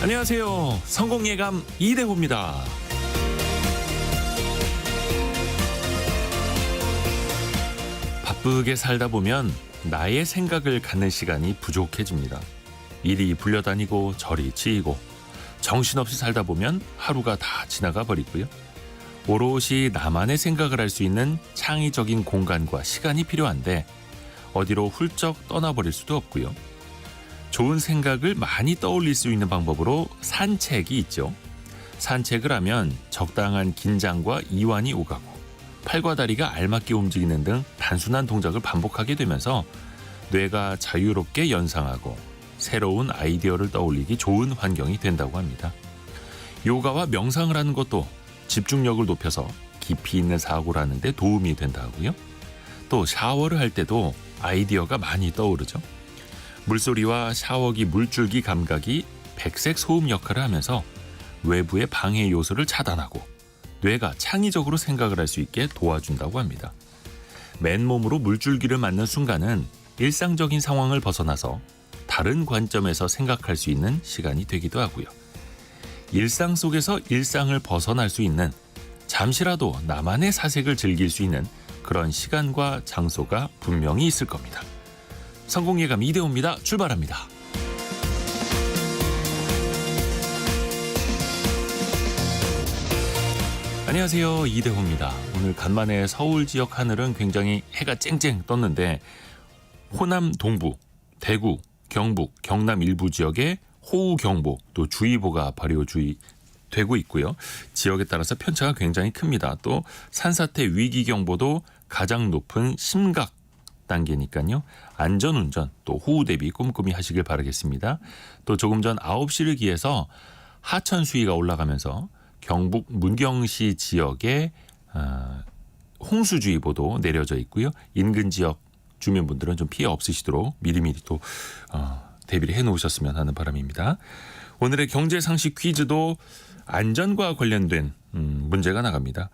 안녕하세요. 성공예감 이대호입니다. 바쁘게 살다 보면 나의 생각을 갖는 시간이 부족해집니다. 일이 불려다니고 저리 치이고 정신없이 살다 보면 하루가 다 지나가 버리고요. 오롯이 나만의 생각을 할 수 있는 창의적인 공간과 시간이 필요한데 어디로 훌쩍 떠나버릴 수도 없고요. 좋은 생각을 많이 떠올릴 수 있는 방법으로 산책이 있죠. 산책을 하면 적당한 긴장과 이완이 오가고 팔과 다리가 알맞게 움직이는 등 단순한 동작을 반복하게 되면서 뇌가 자유롭게 연상하고 새로운 아이디어를 떠올리기 좋은 환경이 된다고 합니다. 요가와 명상을 하는 것도 집중력을 높여서 깊이 있는 사고를 하는 데 도움이 된다고요. 또 샤워를 할 때도 아이디어가 많이 떠오르죠. 물소리와 샤워기 물줄기 감각이 백색 소음 역할을 하면서 외부의 방해 요소를 차단하고 뇌가 창의적으로 생각을 할 수 있게 도와준다고 합니다. 맨몸으로 물줄기를 맞는 순간은 일상적인 상황을 벗어나서 다른 관점에서 생각할 수 있는 시간이 되기도 하고요. 일상 속에서 일상을 벗어날 수 있는, 잠시라도 나만의 사색을 즐길 수 있는 그런 시간과 장소가 분명히 있을 겁니다. 성공예감 이대호입니다. 출발합니다. 안녕하세요. 이대호입니다. 오늘 간만에 서울 지역 하늘은 굉장히 해가 쨍쨍 떴는데 호남 동부, 대구, 경북, 경남 일부 지역에 호우경보 또 주의보가 발효되고 있고요. 지역에 따라서 편차가 굉장히 큽니다. 또 산사태 위기경보도 가장 높은 심각 단계니까요. 안전운전 또 호우 대비 꼼꼼히 하시길 바라겠습니다. 또 조금 전 9시를 기해서 하천 수위가 올라가면서 경북 문경시 지역에 홍수주의보도 내려져 있고요. 인근 지역 주민분들은 좀 피해 없으시도록 미리미리 또 대비를 해놓으셨으면 하는 바람입니다. 오늘의 경제상식 퀴즈도 안전과 관련된 문제가 나갑니다.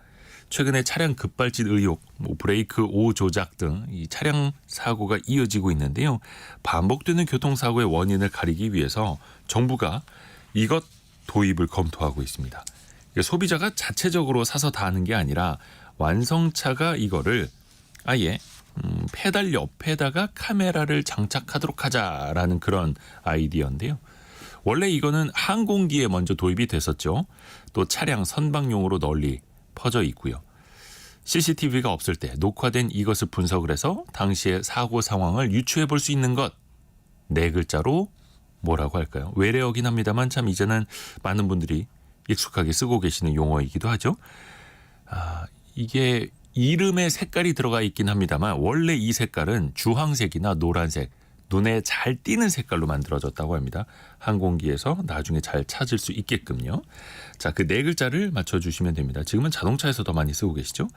최근에 차량 급발진 의혹, 브레이크 오 조작 등 이 차량 사고가 이어지고 있는데요. 반복되는 교통사고의 원인을 가리기 위해서 정부가 이것 도입을 검토하고 있습니다. 소비자가 자체적으로 사서 다 하는 게 아니라 완성차가 이거를 아예 페달 옆에다가 카메라를 장착하도록 하자라는 그런 아이디어인데요. 원래 이거는 항공기에 먼저 도입이 됐었죠. 또 차량 선박용으로 널리 퍼져 있고요. CCTV가 없을 때 녹화된 이것을 분석을 해서 당시의 사고 상황을 유추해 볼 수 있는 것. 네 글자로 뭐라고 할까요? 외래어긴 합니다만 참 이제는 많은 분들이 익숙하게 쓰고 계시는 용어이기도 하죠. 이게 이름에 색깔이 들어가 있긴 합니다만 원래 이 색깔은 주황색이나 노란색, 눈에 잘 띄는 색깔로 만들어졌다고 합니다. 항공기에서 나중에 잘 찾을 수 있게끔요. 자, 그 네 글자를 맞춰주시면 됩니다. 지금은 자동차에서 더 많이 쓰고 계시죠?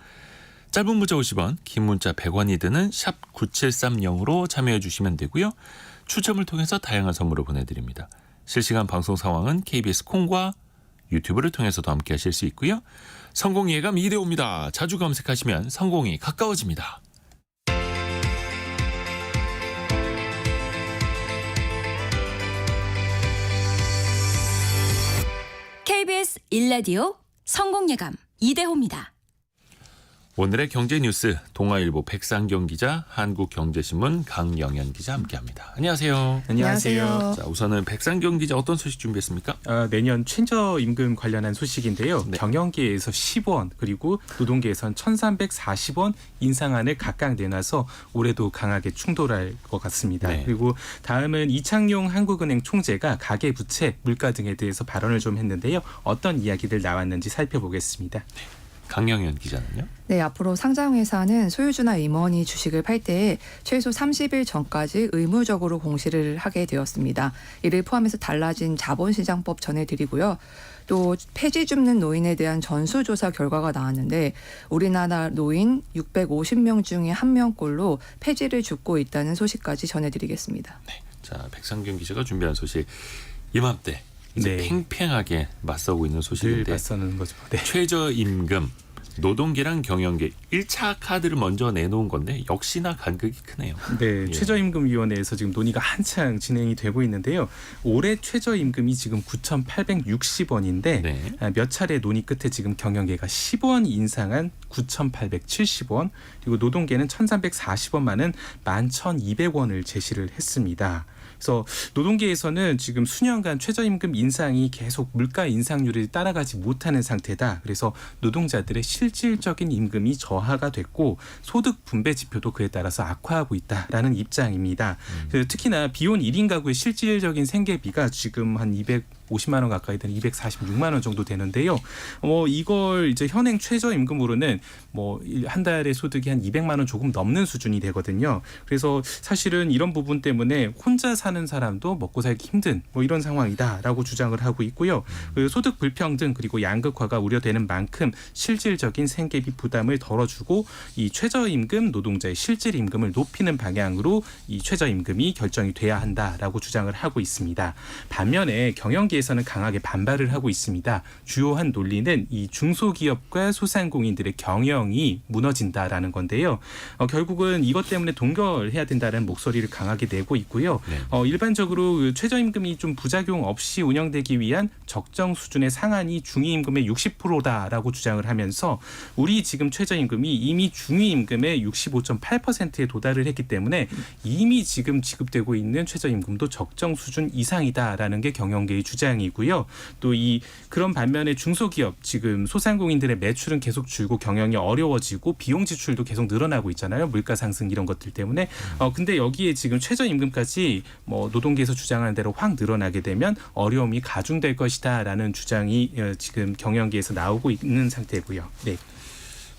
짧은 문자 50원, 긴 문자 100원이 드는 샵 9730으로 참여해 주시면 되고요. 추첨을 통해서 다양한 선물을 보내드립니다. 실시간 방송 상황은 KBS 콩과 유튜브를 통해서도 함께 하실 수 있고요. 성공예감 이대호입니다. 자주 검색하시면 성공이 가까워집니다. KBS 1라디오 성공예감 이대호입니다. 오늘의 경제 뉴스 동아일보 백상경 기자, 한국경제신문 강영현 기자 함께합니다. 안녕하세요. 안녕하세요. 자, 우선은 백상경 기자 어떤 소식 준비했습니까? 내년 최저임금 관련한 소식인데요. 네. 경영계에서 10원 그리고 노동계에선 1,340원 인상안을 각각 내놔서 올해도 강하게 충돌할 것 같습니다. 네. 그리고 다음은 이창용 한국은행 총재가 가계부채, 물가 등에 대해서 발언을 좀 했는데요. 어떤 이야기들 나왔는지 살펴보겠습니다. 강영현 기자는요? 네, 앞으로 상장회사는 소유주나 임원이 주식을 팔 때 최소 30일 전까지 의무적으로 공시를 하게 되었습니다. 이를 포함해서 달라진 자본시장법 전해드리고요. 또 폐지 줍는 노인에 대한 전수조사 결과가 나왔는데 우리나라 노인 650명 중에 1명꼴로 폐지를 줍고 있다는 소식까지 전해드리겠습니다. 네. 자, 백상경 기자가 준비한 소식 이맘때 이제 네. 팽팽하게 맞서고 있는 늘 소식인데 맞서는 거죠. 네. 최저임금 노동계랑 경영계 1차 카드를 먼저 내놓은 건데 역시나 간극이 크네요. 네, 예. 최저임금위원회에서 지금 논의가 한창 진행이 되고 있는데요. 올해 최저임금이 지금 9,860원인데 네. 몇 차례 논의 끝에 지금 경영계가 10원 인상한 9,870원, 그리고 노동계는 1,340원만은 11,200원을 제시를 했습니다. 그래서 노동계에서는 지금 수년간 최저임금 인상이 계속 물가 인상률을 따라가지 못하는 상태다. 그래서 노동자들의 실질적인 임금이 저하가 됐고 소득 분배 지표도 그에 따라서 악화하고 있다라는 입장입니다. 특히나 비혼 1인 가구의 실질적인 생계비가 지금 한 250만 원 가까이 되는 246만 원 정도 되는데요. 이걸 이제 현행 최저임금으로는 한 달에 소득이 한 200만 원 조금 넘는 수준이 되거든요. 그래서 사실은 이런 부분 때문에 혼자 사는 사람도 먹고 살기 힘든 이런 상황이다라고 주장을 하고 있고요. 그 소득 불평등 그리고 양극화가 우려되는 만큼 실질적인 생계비 부담을 덜어주고 이 최저임금 노동자의 실질 임금을 높이는 방향으로 이 최저임금이 결정이 돼야 한다라고 주장을 하고 있습니다. 반면에 경영계에서는 강하게 반발을 하고 있습니다. 주요한 논리는 이 중소기업과 소상공인들의 경영이 무너진다라는 건데요. 결국은 이것 때문에 동결해야 된다는 목소리를 강하게 내고 있고요. 네. 일반적으로 그 최저임금이 좀 부작용 없이 운영되기 위한 적정 수준의 상한이 중위임금의 60%다라고 주장을 하면서 우리 지금 최저임금이 이미 중위임금의 65.8%에 도달을 했기 때문에 이미 지금 지급되고 있는 최저임금도 적정 수준 이상이다라는 게 경영계의 주장이고요. 또 그런 반면에 중소기업 지금 소상공인들의 매출은 계속 줄고 경영이 어려워지고 비용 지출도 계속 늘어나고 있잖아요. 물가 상승 이런 것들 때문에. 근데 여기에 지금 최저임금까지 노동계에서 주장하는 대로 확 늘어나게 되면 어려움이 가중될 것이다라는 주장이 지금 경영계에서 나오고 있는 상태고요. 네.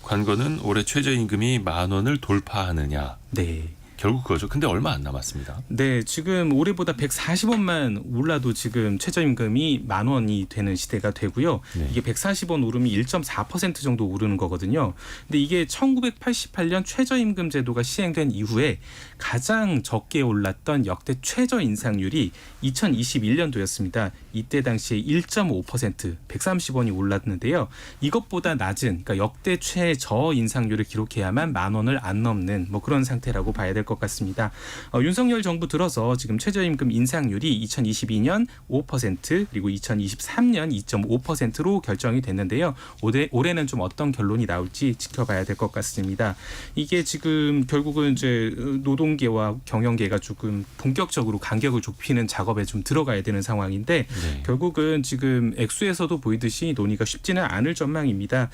관건은 올해 최저임금이 10,000원을 돌파하느냐. 네. 결국 그거죠. 근데 얼마 안 남았습니다. 네, 지금 올해보다 140원만 올라도 지금 최저임금이 10,000원이 되는 시대가 되고요. 네. 이게 140원 오르면 1.4% 정도 오르는 거거든요. 근데 이게 1988년 최저임금 제도가 시행된 이후에 가장 적게 올랐던 역대 최저 인상률이 2021년도였습니다. 이때 당시에 1.5%, 130원이 올랐는데요. 이것보다 낮은, 그러니까 역대 최저 인상률을 기록해야만 10,000원을 안 넘는 그런 상태라고 봐야 될 것 같습니다. 윤석열 정부 들어서 지금 최저임금 인상률이 2022년 5% 그리고 2023년 2.5%로 결정이 됐는데요. 올해는 좀 어떤 결론이 나올지 지켜봐야 될 것 같습니다. 이게 지금 결국은 이제 노동계와 경영계가 조금 본격적으로 간격을 좁히는 작업에 좀 들어가야 되는 상황인데 네. 결국은 지금 액수에서도 보이듯이 논의가 쉽지는 않을 전망입니다.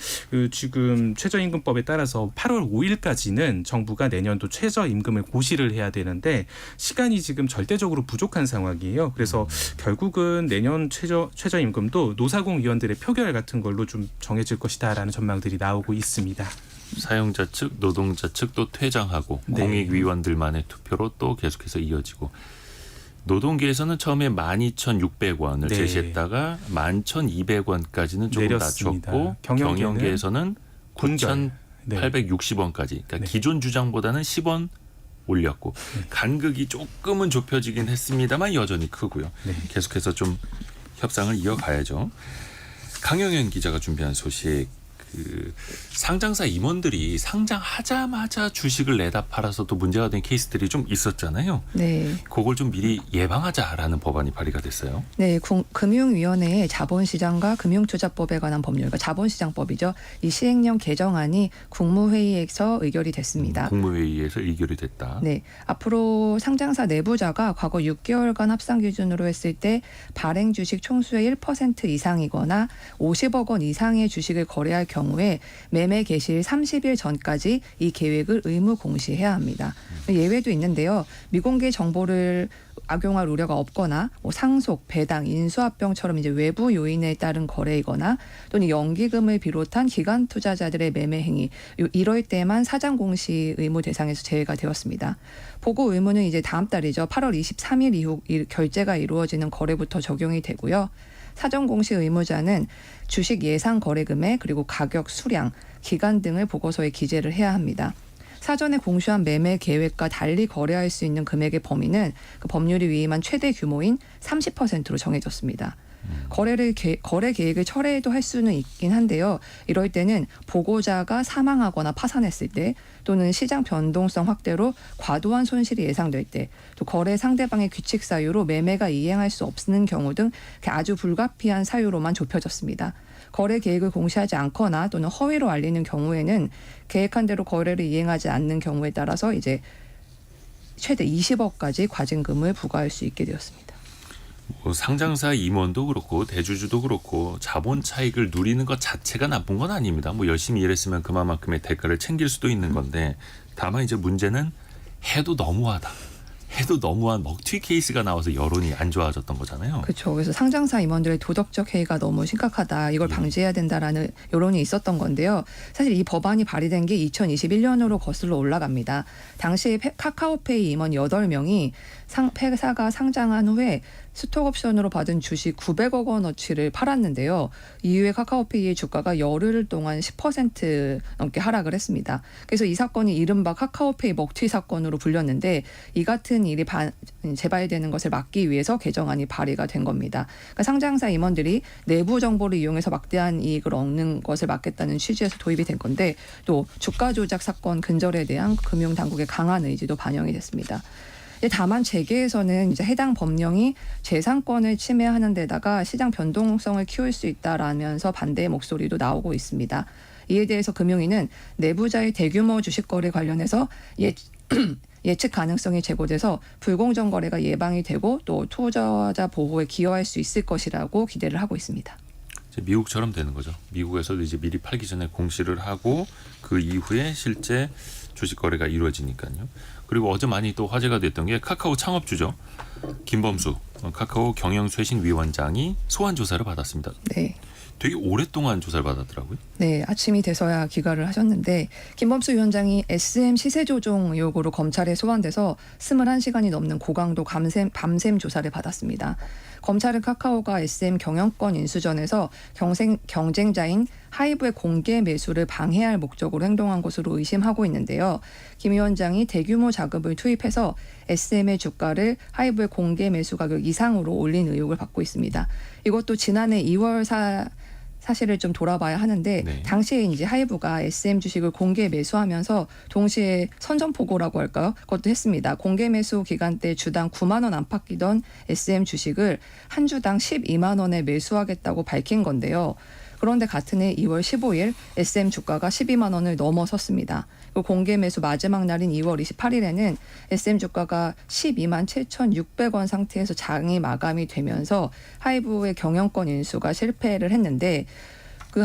지금 최저임금법에 따라서 8월 5일까지는 정부가 내년도 최저임금을 고시를 해야 되는데 시간이 지금 절대적으로 부족한 상황이에요. 그래서 결국은 내년 최저임금도 노사공위원들의 표결 같은 걸로 좀 정해질 것이다라는 전망들이 나오고 있습니다. 사용자 측, 노동자 측 또 퇴장하고 네. 공익위원들만의 투표로 또 계속해서 이어지고 노동계에서는 처음에 12,600원을 네. 제시했다가 11,200원까지는 조금 내렸습니다. 낮췄고 경영계에서는 공결. 네. 9,860원까지 그러니까 네. 기존 주장보다는 10원 올렸고 간극이 조금은 좁혀지긴 했습니다만 여전히 크고요. 네. 계속해서 좀 협상을 이어가야죠. 강영현 기자가 준비한 소식. 상장사 임원들이 상장하자마자 주식을 내다 팔아서 또 문제가 된 케이스들이 좀 있었잖아요. 네. 그걸 좀 미리 예방하자라는 법안이 발의가 됐어요. 네, 금융위원회의 자본시장과 금융투자법에 관한 법률, 그러니까 자본시장법이죠. 이 시행령 개정안이 국무회의에서 의결이 됐습니다. 국무회의에서 의결이 됐다. 네, 앞으로 상장사 내부자가 과거 6개월간 합산 기준으로 했을 때 발행 주식 총수의 1% 이상이거나 50억 원 이상의 주식을 거래할 경우에 매매 개시일 30일 전까지 이 계획을 의무 공시해야 합니다. 예외도 있는데요. 미공개 정보를 악용할 우려가 없거나 상속, 배당, 인수합병처럼 이제 외부 요인에 따른 거래이거나 또는 연기금을 비롯한 기관 투자자들의 매매 행위 이럴 때만 사장 공시 의무 대상에서 제외가 되었습니다. 보고 의무는 이제 다음 달이죠. 8월 23일 이후 결제가 이루어지는 거래부터 적용이 되고요. 사전 공시 의무자는 주식 예상 거래 금액 그리고 가격, 수량, 기간 등을 보고서에 기재를 해야 합니다. 사전에 공시한 매매 계획과 달리 거래할 수 있는 금액의 범위는 그 법률이 위임한 최대 규모인 30%로 정해졌습니다. 거래 계획을 철회도 할 수는 있긴 한데요. 이럴 때는 보고자가 사망하거나 파산했을 때 또는 시장 변동성 확대로 과도한 손실이 예상될 때 또 거래 상대방의 규칙 사유로 매매가 이행할 수 없는 경우 등 아주 불가피한 사유로만 좁혀졌습니다. 거래 계획을 공시하지 않거나 또는 허위로 알리는 경우에는 계획한 대로 거래를 이행하지 않는 경우에 따라서 이제 최대 20억까지 과징금을 부과할 수 있게 되었습니다. 뭐 상장사 임원도 그렇고 대주주도 그렇고 자본 차익을 누리는 것 자체가 나쁜 건 아닙니다. 뭐 열심히 일했으면 그만큼의 대가를 챙길 수도 있는 건데 다만 이제 문제는 해도 너무하다. 해도 너무한 먹튀 케이스가 나와서 여론이 안 좋아졌던 거잖아요. 그렇죠. 그래서 상장사 임원들의 도덕적 해이가 너무 심각하다. 이걸 방지해야 된다라는 여론이 있었던 건데요. 사실 이 법안이 발의된 게 2021년으로 거슬러 올라갑니다. 당시 카카오페이 임원 8명이 회사가 상장한 후에 스톡옵션으로 받은 주식 900억 원어치를 팔았는데요. 이후에 카카오페이의 주가가 열흘 동안 10% 넘게 하락을 했습니다. 그래서 이 사건이 이른바 카카오페이 먹튀 사건으로 불렸는데 이 같은 일이 재발되는 것을 막기 위해서 개정안이 발의가 된 겁니다. 그러니까 상장사 임원들이 내부 정보를 이용해서 막대한 이익을 얻는 것을 막겠다는 취지에서 도입이 된 건데 또 주가 조작 사건 근절에 대한 금융당국의 강한 의지도 반영이 됐습니다. 다만 재계에서는 이제 해당 법령이 재산권을 침해하는 데다가 시장 변동성을 키울 수 있다라면서 반대의 목소리도 나오고 있습니다. 이에 대해서 금융위는 내부자의 대규모 주식 거래 관련해서 예측 가능성이 제고돼서 불공정 거래가 예방이 되고 또 투자자 보호에 기여할 수 있을 것이라고 기대를 하고 있습니다. 이제 미국처럼 되는 거죠. 미국에서도 이제 미리 팔기 전에 공시를 하고 그 이후에 실제 주식 거래가 이루어지니까요. 그리고 어제 많이 또 화제가 됐던 게 카카오 창업주죠. 김범수 카카오 경영쇄신위원장이 소환 조사를 받았습니다. 네. 되게 오랫동안 조사를 받았더라고요. 네, 아침이 돼서야 귀가를 하셨는데 김범수 위원장이 SM 시세 조종 의혹으로 검찰에 소환돼서 21시간이 넘는 고강도 밤샘 조사를 받았습니다. 검찰은 카카오가 SM 경영권 인수전에서 경쟁자인 하이브의 공개 매수를 방해할 목적으로 행동한 것으로 의심하고 있는데요. 김 위원장이 대규모 자금을 투입해서 SM의 주가를 하이브의 공개 매수 가격 이상으로 올린 의혹을 받고 있습니다. 이것도 지난해 2월 사실을 좀 돌아봐야 하는데 네. 당시에 이제 하이브가 SM 주식을 공개 매수하면서 동시에 선전포고라고 할까요? 그것도 했습니다. 공개 매수 기간 때 주당 9만 원 안팎 끼던 SM 주식을 한 주당 12만 원에 매수하겠다고 밝힌 건데요. 그런데 같은 해 2월 15일 SM 주가가 12만 원을 넘어섰습니다. 공개 매수 마지막 날인 2월 28일에는 SM 주가가 12만 7,600원 상태에서 장이 마감이 되면서 하이브의 경영권 인수가 실패를 했는데 그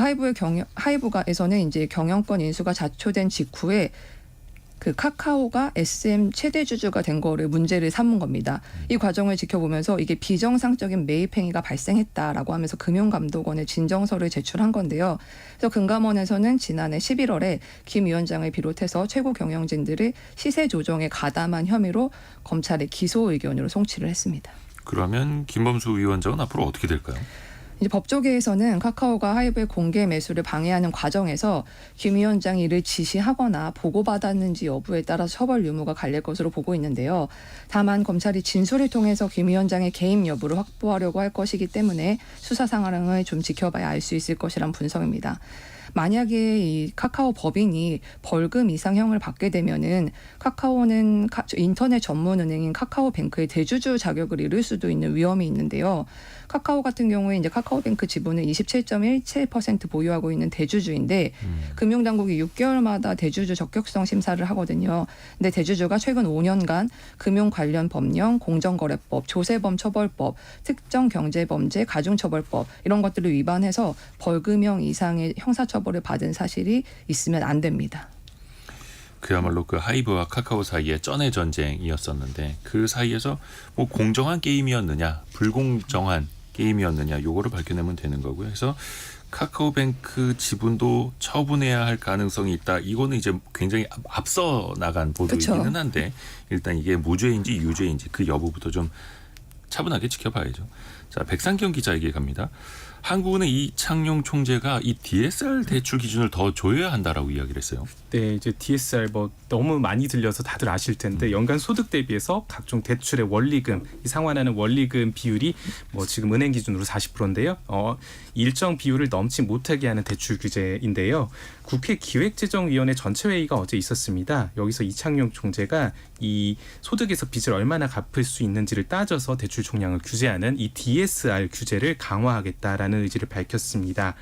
하이브가에서는 이제 경영권 인수가 자초된 직후에 그 카카오가 SM 최대 주주가 된 거를 문제를 삼은 겁니다. 이 과정을 지켜보면서 이게 비정상적인 매입 행위가 발생했다라고 하면서 금융감독원에 진정서를 제출한 건데요. 그래서 금감원에서는 지난해 11월에 김 위원장을 비롯해서 최고 경영진들을 시세 조정에 가담한 혐의로 검찰에 기소 의견으로 송치를 했습니다. 그러면 김범수 위원장은 앞으로 어떻게 될까요? 이제 법조계에서는 카카오가 하이브의 공개 매수를 방해하는 과정에서 김 위원장이 이를 지시하거나 보고받았는지 여부에 따라서 처벌 유무가 갈릴 것으로 보고 있는데요. 다만 검찰이 진술을 통해서 김 위원장의 개입 여부를 확보하려고 할 것이기 때문에 수사 상황을 좀 지켜봐야 알 수 있을 것이란 분석입니다. 만약에 이 카카오 법인이 벌금 이상형을 받게 되면은 카카오는 인터넷 전문 은행인 카카오뱅크의 대주주 자격을 잃을 수도 있는 위험이 있는데요. 카카오 같은 경우에 이제 카카오뱅크 지분을 27.17% 보유하고 있는 대주주인데 금융당국이 6개월마다 대주주 적격성 심사를 하거든요. 근데 대주주가 최근 5년간 금융 관련 법령, 공정거래법, 조세범 처벌법, 특정경제범죄 가중처벌법 이런 것들을 위반해서 벌금형 이상의 형사처벌을 받은 사실이 있으면 안 됩니다. 그야말로 그 하이브와 카카오 사이의 쩐의 전쟁이었었는데 그 사이에서 뭐 공정한 게임이었느냐 불공정한 게임이었느냐 요거를 밝혀내면 되는 거고요. 그래서 카카오뱅크 지분도 처분해야 할 가능성이 있다. 이거는 이제 굉장히 앞서 나간 보도이기는 그쵸. 한데 일단 이게 무죄인지 유죄인지 그 여부부터 좀 차분하게 지켜봐야죠. 자, 백상경 기자에게 갑니다. 한국은행 이창용 총재가 이 DSR 대출 기준을 더 조여야 한다라고 이야기를 했어요. 네, 이제 DSR 뭐 너무 많이 들려서 다들 아실 텐데 연간 소득 대비해서 각종 대출의 원리금, 이 상환하는 원리금 비율이 뭐 지금 은행 기준으로 40%인데요. 일정 비율을 넘지 못하게 하는 대출 규제인데요. 국회 기획재정위원회 전체 회의가 어제 있었습니다. 여기서 이창용 총재가 이 소득에서 빚을 얼마나 갚을 수 있는지를 따져서 대출 총량을 규제하는 이 DSR 규제를 강화하겠다라는 의지를 밝혔습니다.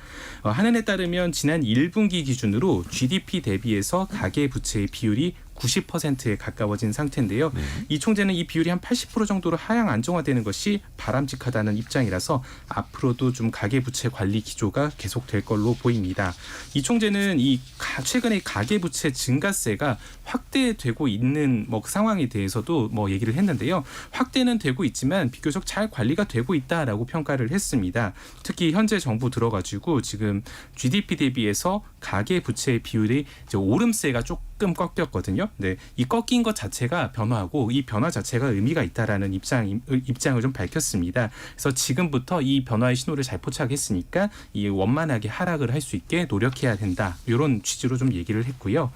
한은에 따르면 지난 1분기 기준으로 GDP 대비해서 가계 부채의 비율이 90%에 가까워진 상태인데요. 네. 이 총재는 이 비율이 한 80% 정도로 하향 안정화되는 것이 바람직하다는 입장이라서 앞으로도 좀 가계부채 관리 기조가 계속될 걸로 보입니다. 이 총재는 최근에 가계부채 증가세가 확대되고 있는 그 상황에 대해서도 얘기를 했는데요. 확대는 되고 있지만 비교적 잘 관리가 되고 있다라고 평가를 했습니다. 특히 현재 정부 들어가지고 지금 GDP 대비해서 가계부채의 비율이 이제 오름세가 조금 꺾였거든요. 네, 이 꺾인 것 자체가 변화하고 이 변화 자체가 의미가 있다라는 입장을 좀 밝혔습니다. 그래서 지금부터 이 변화의 신호를 잘 포착했으니까 이 원만하게 하락을 할 수 있게 노력해야 된다. 이런 취지로 좀 얘기를 했고요.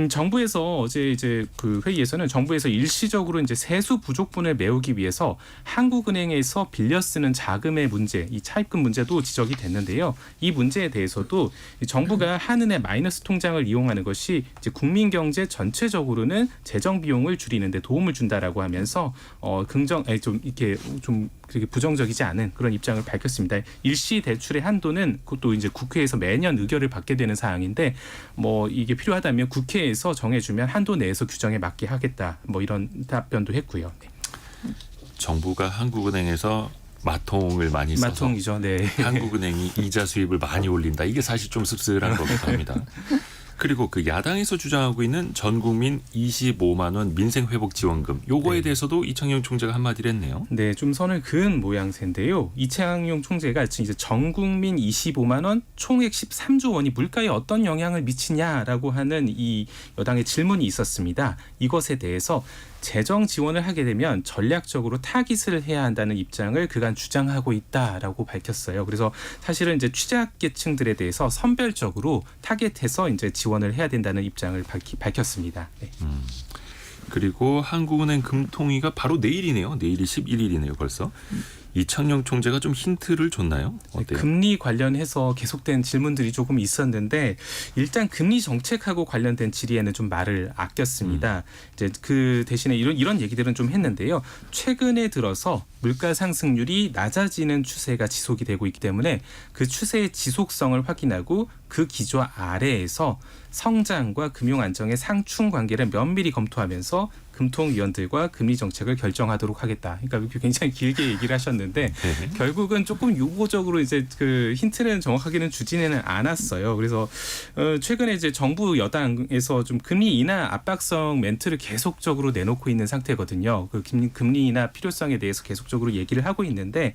정부에서 어제 이제 그 회의에서는 정부에서 일시적으로 이제 세수 부족분을 메우기 위해서 한국은행에서 빌려 쓰는 자금의 문제, 이 차입금 문제도 지적이 됐는데요. 이 문제에 대해서도 정부가 한은의 마이너스 통장을 이용하는 것이 이제 국민 경제 전체적으로는 재정 비용을 줄이는 데 도움을 준다라고 하면서 좀 그렇게 부정적이지 않은 그런 입장을 밝혔습니다. 일시 대출의 한도는 그것도 이제 국회에서 매년 의결을 받게 되는 사항인데 이게 필요하다면 국회에서 정해주면 한도 내에서 규정에 맞게 하겠다. 이런 답변도 했고요. 네. 정부가 한국은행에서 마통을 많이 써서 마통이죠. 네. 한국은행이 이자 수입을 많이 올린다. 이게 사실 좀 씁쓸한 것 같기도 합니다. 그리고 그 야당에서 주장하고 있는 전국민 25만 원 민생회복지원금 요거에 대해서도 이창용 총재가 한마디를 했네요. 네, 좀 선을 그은 모양새인데요. 이창용 총재가 이제 전국민 25만 원 총액 13조 원이 물가에 어떤 영향을 미치냐라고 하는 이 여당의 질문이 있었습니다. 이것에 대해서 재정 지원을 하게 되면 전략적으로 타깃을 해야 한다는 입장을 그간 주장하고 있다라고 밝혔어요. 그래서 사실은 이제 취약계층들에 대해서 선별적으로 타겟해서 이제 지원을 해야 된다는 입장을 밝혔습니다. 네. 그리고 한국은행 금통위가 바로 내일이네요. 내일이 11일이네요, 벌써. 이창용 총재가 좀 힌트를 줬나요? 어때요? 금리 관련해서 계속된 질문들이 조금 있었는데 일단 금리 정책하고 관련된 질의에는 좀 말을 아꼈습니다. 이제 그 대신에 이런 얘기들은 좀 했는데요. 최근에 들어서 물가 상승률이 낮아지는 추세가 지속이 되고 있기 때문에 그 추세의 지속성을 확인하고 그 기조 아래에서 성장과 금융 안정의 상충 관계를 면밀히 검토하면서 금통위원들과 금리 정책을 결정하도록 하겠다. 그러니까 굉장히 길게 얘기를 하셨는데 결국은 조금 유보적으로 이제 그 힌트는 정확하게는 주지는 않았어요. 그래서 최근에 이제 정부 여당에서 좀 금리 인하 압박성 멘트를 계속적으로 내놓고 있는 상태거든요. 그 금리 인하 필요성에 대해서 계속적으로 얘기를 하고 있는데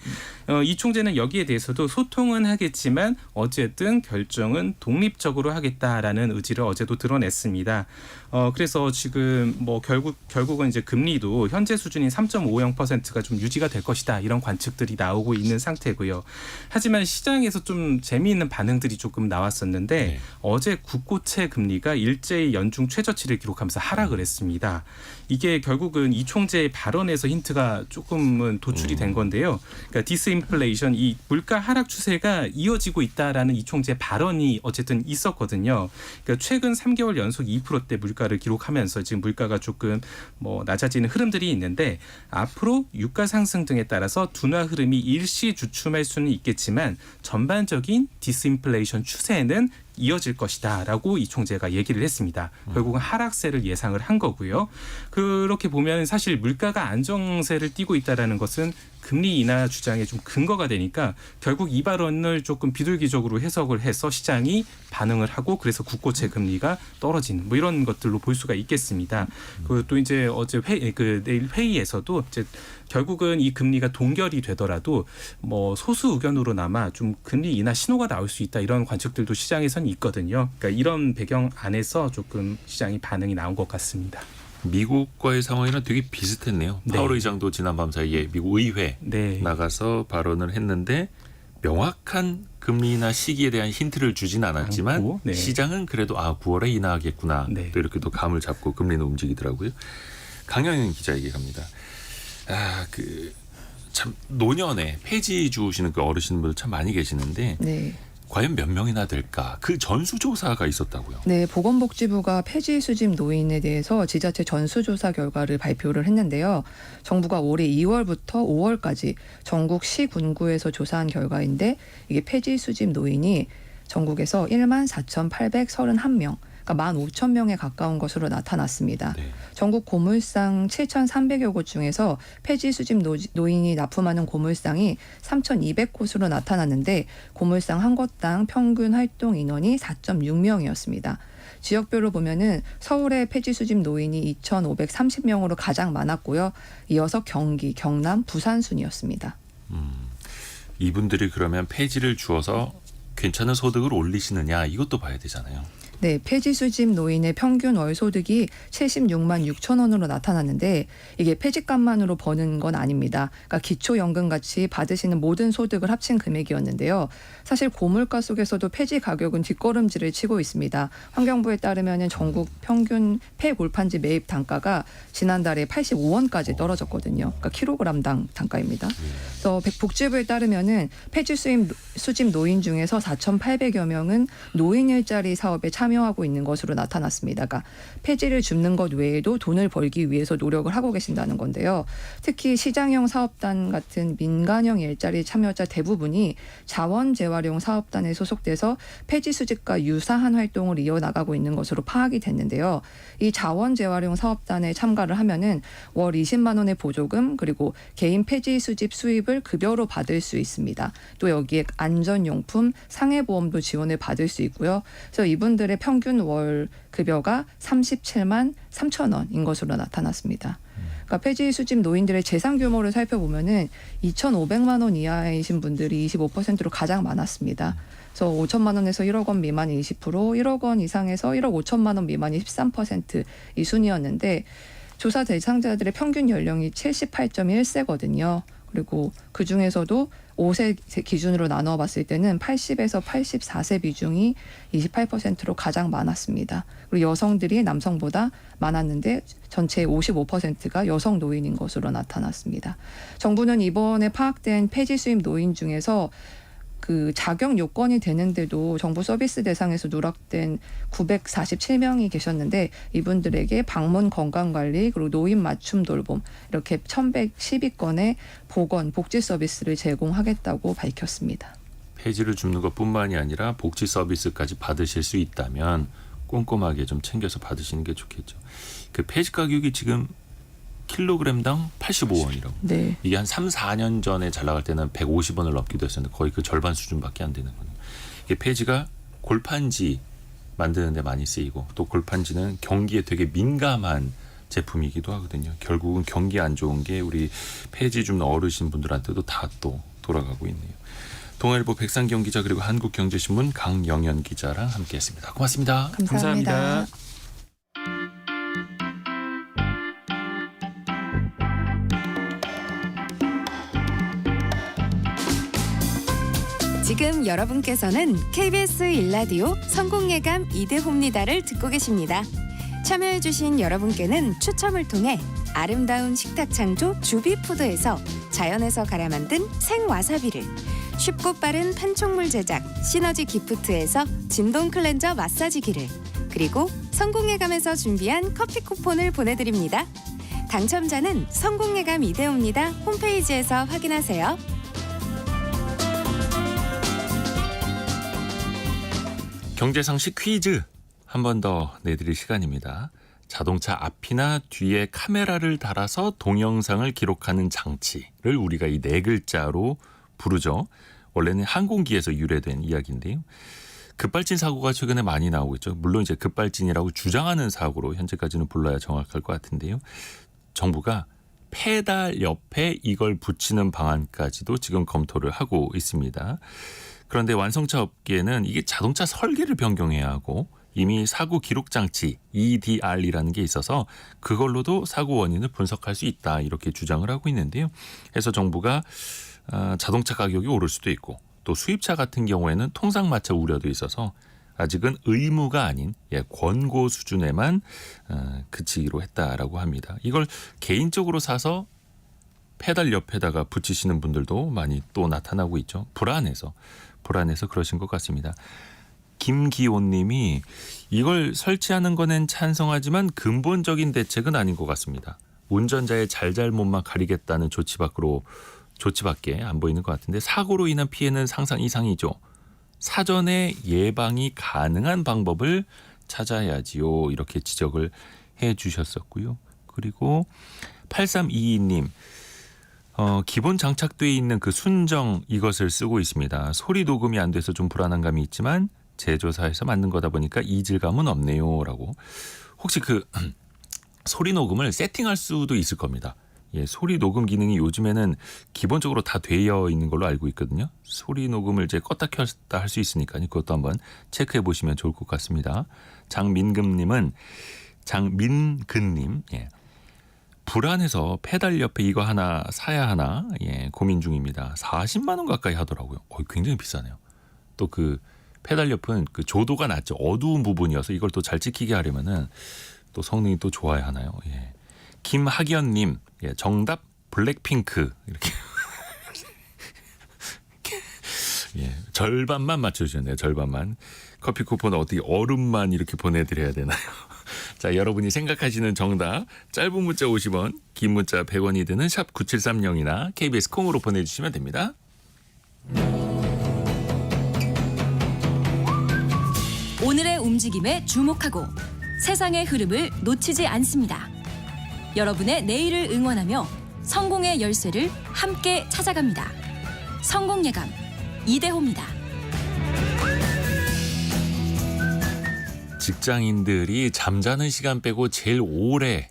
이 총재는 여기에 대해서도 소통은 하겠지만 어쨌든 결정은 독립적으로 하겠다라는 의지를 어제도 드러냈습니다. 그래서 지금 결국은 이제 금리도 현재 수준인 3.50%가 좀 유지가 될 것이다. 이런 관측들이 나오고 있는 상태고요. 하지만 시장에서 좀 재미있는 반응들이 조금 나왔었는데 어제 국고채 금리가 일제히 연중 최저치를 기록하면서 하락을 했습니다. 이게 결국은 이 총재의 발언에서 힌트가 조금은 도출이 된 건데요. 그러니까 디스인플레이션, 이 물가 하락 추세가 이어지고 있다라는 이 총재의 발언이 어쨌든 있었거든요. 그러니까 최근 3개월 연속 2%대 물가를 기록하면서 지금 물가가 조금 낮아지는 흐름들이 있는데 앞으로 유가 상승 등에 따라서 둔화 흐름이 일시 주춤할 수는 있겠지만 전반적인 디스인플레이션 추세는 이어질 것이다라고 이 총재가 얘기를 했습니다. 결국은 하락세를 예상을 한 거고요. 그렇게 보면 사실 물가가 안정세를 띠고 있다라는 것은 금리 인하 주장에 좀 근거가 되니까 결국 이 발언을 조금 비둘기적으로 해석을 해서 시장이 반응을 하고 그래서 국고채 금리가 떨어지는 이런 것들로 볼 수가 있겠습니다. 또 이제 어제 내일 회의에서도 이제 결국은 이 금리가 동결이 되더라도 소수 의견으로나마 좀 금리 인하 신호가 나올 수 있다 이런 관측들도 시장에서는 있거든요. 그러니까 이런 배경 안에서 조금 시장이 반응이 나온 것 같습니다. 미국과의 상황이랑 되게 비슷했네요. 네. 파월 의장도 지난 밤 사이에 미국 의회 네. 나가서 발언을 했는데 명확한 금리나 시기에 대한 힌트를 주진 않았지만 않고, 네. 시장은 그래도 9월에 인하하겠구나. 네. 또 이렇게 또 감을 잡고 금리는 움직이더라고요. 강영현 기자에게 갑니다. 참 노년에 폐지 주우시는 그 어르신분들 참 많이 계시는데 네. 과연 몇 명이나 될까? 그 전수조사가 있었다고요. 네, 보건복지부가 폐지 수집 노인에 대해서 지자체 전수조사 결과를 발표를 했는데요. 정부가 올해 2월부터 5월까지 전국 시군구에서 조사한 결과인데 이게 폐지 수집 노인이 전국에서 14,831명, 그러니까 15,000명에 가까운 것으로 나타났습니다. 네. 전국 고물상 7,300여 곳 중에서 폐지 수집 노인이 납품하는 고물상이 3,200곳으로 나타났는데 고물상 한 곳당 평균 활동 인원이 4.6명이었습니다. 지역별로 보면은 서울의 폐지 수집 노인이 2,530명으로 가장 많았고요. 이어서 경기, 경남, 부산 순이었습니다. 이분들이 그러면 폐지를 주어서 괜찮은 소득을 올리시느냐 이것도 봐야 되잖아요. 네, 폐지 수집 노인의 평균 월 소득이 76만 6천 원으로 나타났는데 이게 폐지값만으로 버는 건 아닙니다. 그러니까 기초연금 같이 받으시는 모든 소득을 합친 금액이었는데요. 사실 고물가 속에서도 폐지 가격은 뒷걸음질을 치고 있습니다. 환경부에 따르면 전국 평균 폐골판지 매입 단가가 지난달에 85원까지 떨어졌거든요. 그러니까 킬로그램당 단가입니다. 그래서 복지부에 따르면은 폐지 수집 노인 중에서 4,800여 명은 노인 일자리 사업에 참여하고 있는 것으로 나타났습니다. 그러니까 폐지를 줍는 것 외에도 돈을 벌기 위해서 노력을 하고 계신다는 건데요. 특히 시장형 사업단 같은 민간형 일자리 참여자 대부분이 자원재활용 사업단에 소속돼서 폐지 수집과 유사한 활동을 이어나가고 있는 것으로 파악이 됐는데요. 이 자원재활용 사업단에 참가를 하면은 월 20만 원의 보조금 그리고 개인 폐지 수집 수입을 급여로 받을 수 있습니다. 또 여기에 안전용품, 상해보험도 지원을 받을 수 있고요. 그래서 이분들의 평균 월 급여가 37만 3천 원인 것으로 나타났습니다. 그러니까 폐지 수집 노인들의 재산 규모를 살펴보면은 2,500만 원 이하이신 분들이 25%로 가장 많았습니다. 그래서 5천만 원에서 1억 원 미만이 20%, 1억 원 이상에서 1억 5천만 원 미만이 13%이 순이었는데 조사 대상자들의 평균 연령이 78.1세거든요. 그리고 그 중에서도 5세 기준으로 나누어 봤을 때는 80에서 84세 비중이 28%로 가장 많았습니다. 그리고 여성들이 남성보다 많았는데 전체의 55%가 여성 노인인 것으로 나타났습니다. 정부는 이번에 파악된 폐지 수입 노인 중에서 그 자격 요건이 되는데도 정부 서비스 대상에서 누락된 947명이 계셨는데 이분들에게 방문 건강관리 그리고 노인 맞춤 돌봄 이렇게 1,112건의 보건 복지 서비스를 제공하겠다고 밝혔습니다. 폐지를 줍는 것뿐만이 아니라 복지 서비스까지 받으실 수 있다면 꼼꼼하게 좀 챙겨서 받으시는 게 좋겠죠. 그 폐지 가격이 지금 킬로그램당 85원이라고. 네. 이게 한 3, 4년 전에 잘 나갈 때는 150원을 넘기도 했었는데 거의 그 절반 수준밖에 안 되는 거예요. 이게 폐지가 골판지 만드는 데 많이 쓰이고 또 골판지는 경기에 되게 민감한 제품이기도 하거든요. 결국은 경기 안 좋은 게 우리 폐지 줍는 어르신분들한테도 다 또 돌아가고 있네요. 동아일보 백상경 기자 그리고 한국경제신문 강영현 기자랑 함께했습니다. 고맙습니다. 감사합니다. 감사합니다. 지금 여러분께서는 KBS 일라디오 성공예감 이대호입니다를 듣고 계십니다. 참여해주신 여러분께는 추첨을 통해 아름다운 식탁 창조 주비푸드에서 자연에서 갈아 만든 생와사비를, 쉽고 빠른 판촉물 제작 시너지 기프트에서 진동 클렌저 마사지기를, 그리고 성공예감에서 준비한 커피 쿠폰을 보내드립니다. 당첨자는 성공예감 이대호입니다 홈페이지에서 확인하세요. 경제상식 퀴즈 한 번 더 내드릴 시간입니다. 자동차 앞이나 뒤에 카메라를 달아서 동영상을 기록하는 장치를 우리가 이 네 글자로 부르죠. 원래는 항공기에서 유래된 이야기인데요. 급발진 사고가 최근에 많이 나오고 있죠. 물론 이제 급발진이라고 주장하는 사고로 현재까지는 불러야 정확할 것 같은데요. 정부가 페달 옆에 이걸 붙이는 방안까지도 지금 검토를 하고 있습니다. 그런데 완성차 업계는 이게 자동차 설계를 변경해야 하고 이미 사고 기록 장치 EDR이라는 게 있어서 그걸로도 사고 원인을 분석할 수 있다 이렇게 주장을 하고 있는데요. 그래서 정부가 자동차 가격이 오를 수도 있고 또 수입차 같은 경우에는 통상마찰 우려도 있어서 아직은 의무가 아닌 권고 수준에만 그치기로 했다라고 합니다. 이걸 개인적으로 사서 페달 옆에다가 붙이시는 분들도 많이 또 나타나고 있죠. 불안해서 그러신 것 같습니다. 김기온 님이 이걸 설치하는 거는 찬성하지만 근본적인 대책은 아닌 것 같습니다. 운전자의 잘잘못만 가리겠다는 조치밖에 안 보이는 것 같은데 사고로 인한 피해는 상상 이상이죠. 사전에 예방이 가능한 방법을 찾아야지요. 이렇게 지적을 해 주셨었고요. 그리고 8322님 기본 장착되어 있는 그 순정 이것을 쓰고 있습니다. 소리 녹음이 안 돼서 좀 불안한 감이 있지만 제조사에서 만든 거다 보니까 이질감은 없네요. 라고. 혹시 그 소리 녹음을 세팅할 수도 있을 겁니다. 소리 녹음 기능이 요즘에는 기본적으로 다 되어 있는 걸로 알고 있거든요. 소리 녹음을 이제 껐다 켰다 할 수 있으니까 그것도 한번 체크해 보시면 좋을 것 같습니다. 장민근님, 불안해서 페달 옆에 이거 하나 사야 하나 고민 중입니다. 40만 원 가까이 하더라고요. 굉장히 비싸네요. 또 그 페달 옆은 그 조도가 낮죠. 어두운 부분이어서 이걸 또 잘 찍히게 하려면은 또 성능이 또 좋아야 하나요? 김학연님, 정답 블랙핑크 이렇게 절반만 맞춰주셨네요. 절반만. 커피 쿠폰 어떻게 얼음만 이렇게 보내드려야 되나요? 자, 여러분이 생각하시는 정답 짧은 문자 50원, 긴 문자 100원이 드는 샵 9730이나 KBS 콩으로 보내주시면 됩니다. 오늘의 움직임에 주목하고 세상의 흐름을 놓치지 않습니다. 여러분의 내일을 응원하며 성공의 열쇠를 함께 찾아갑니다. 성공예감 이대호입니다. 직장인들이 잠자는 시간 빼고 제일 오래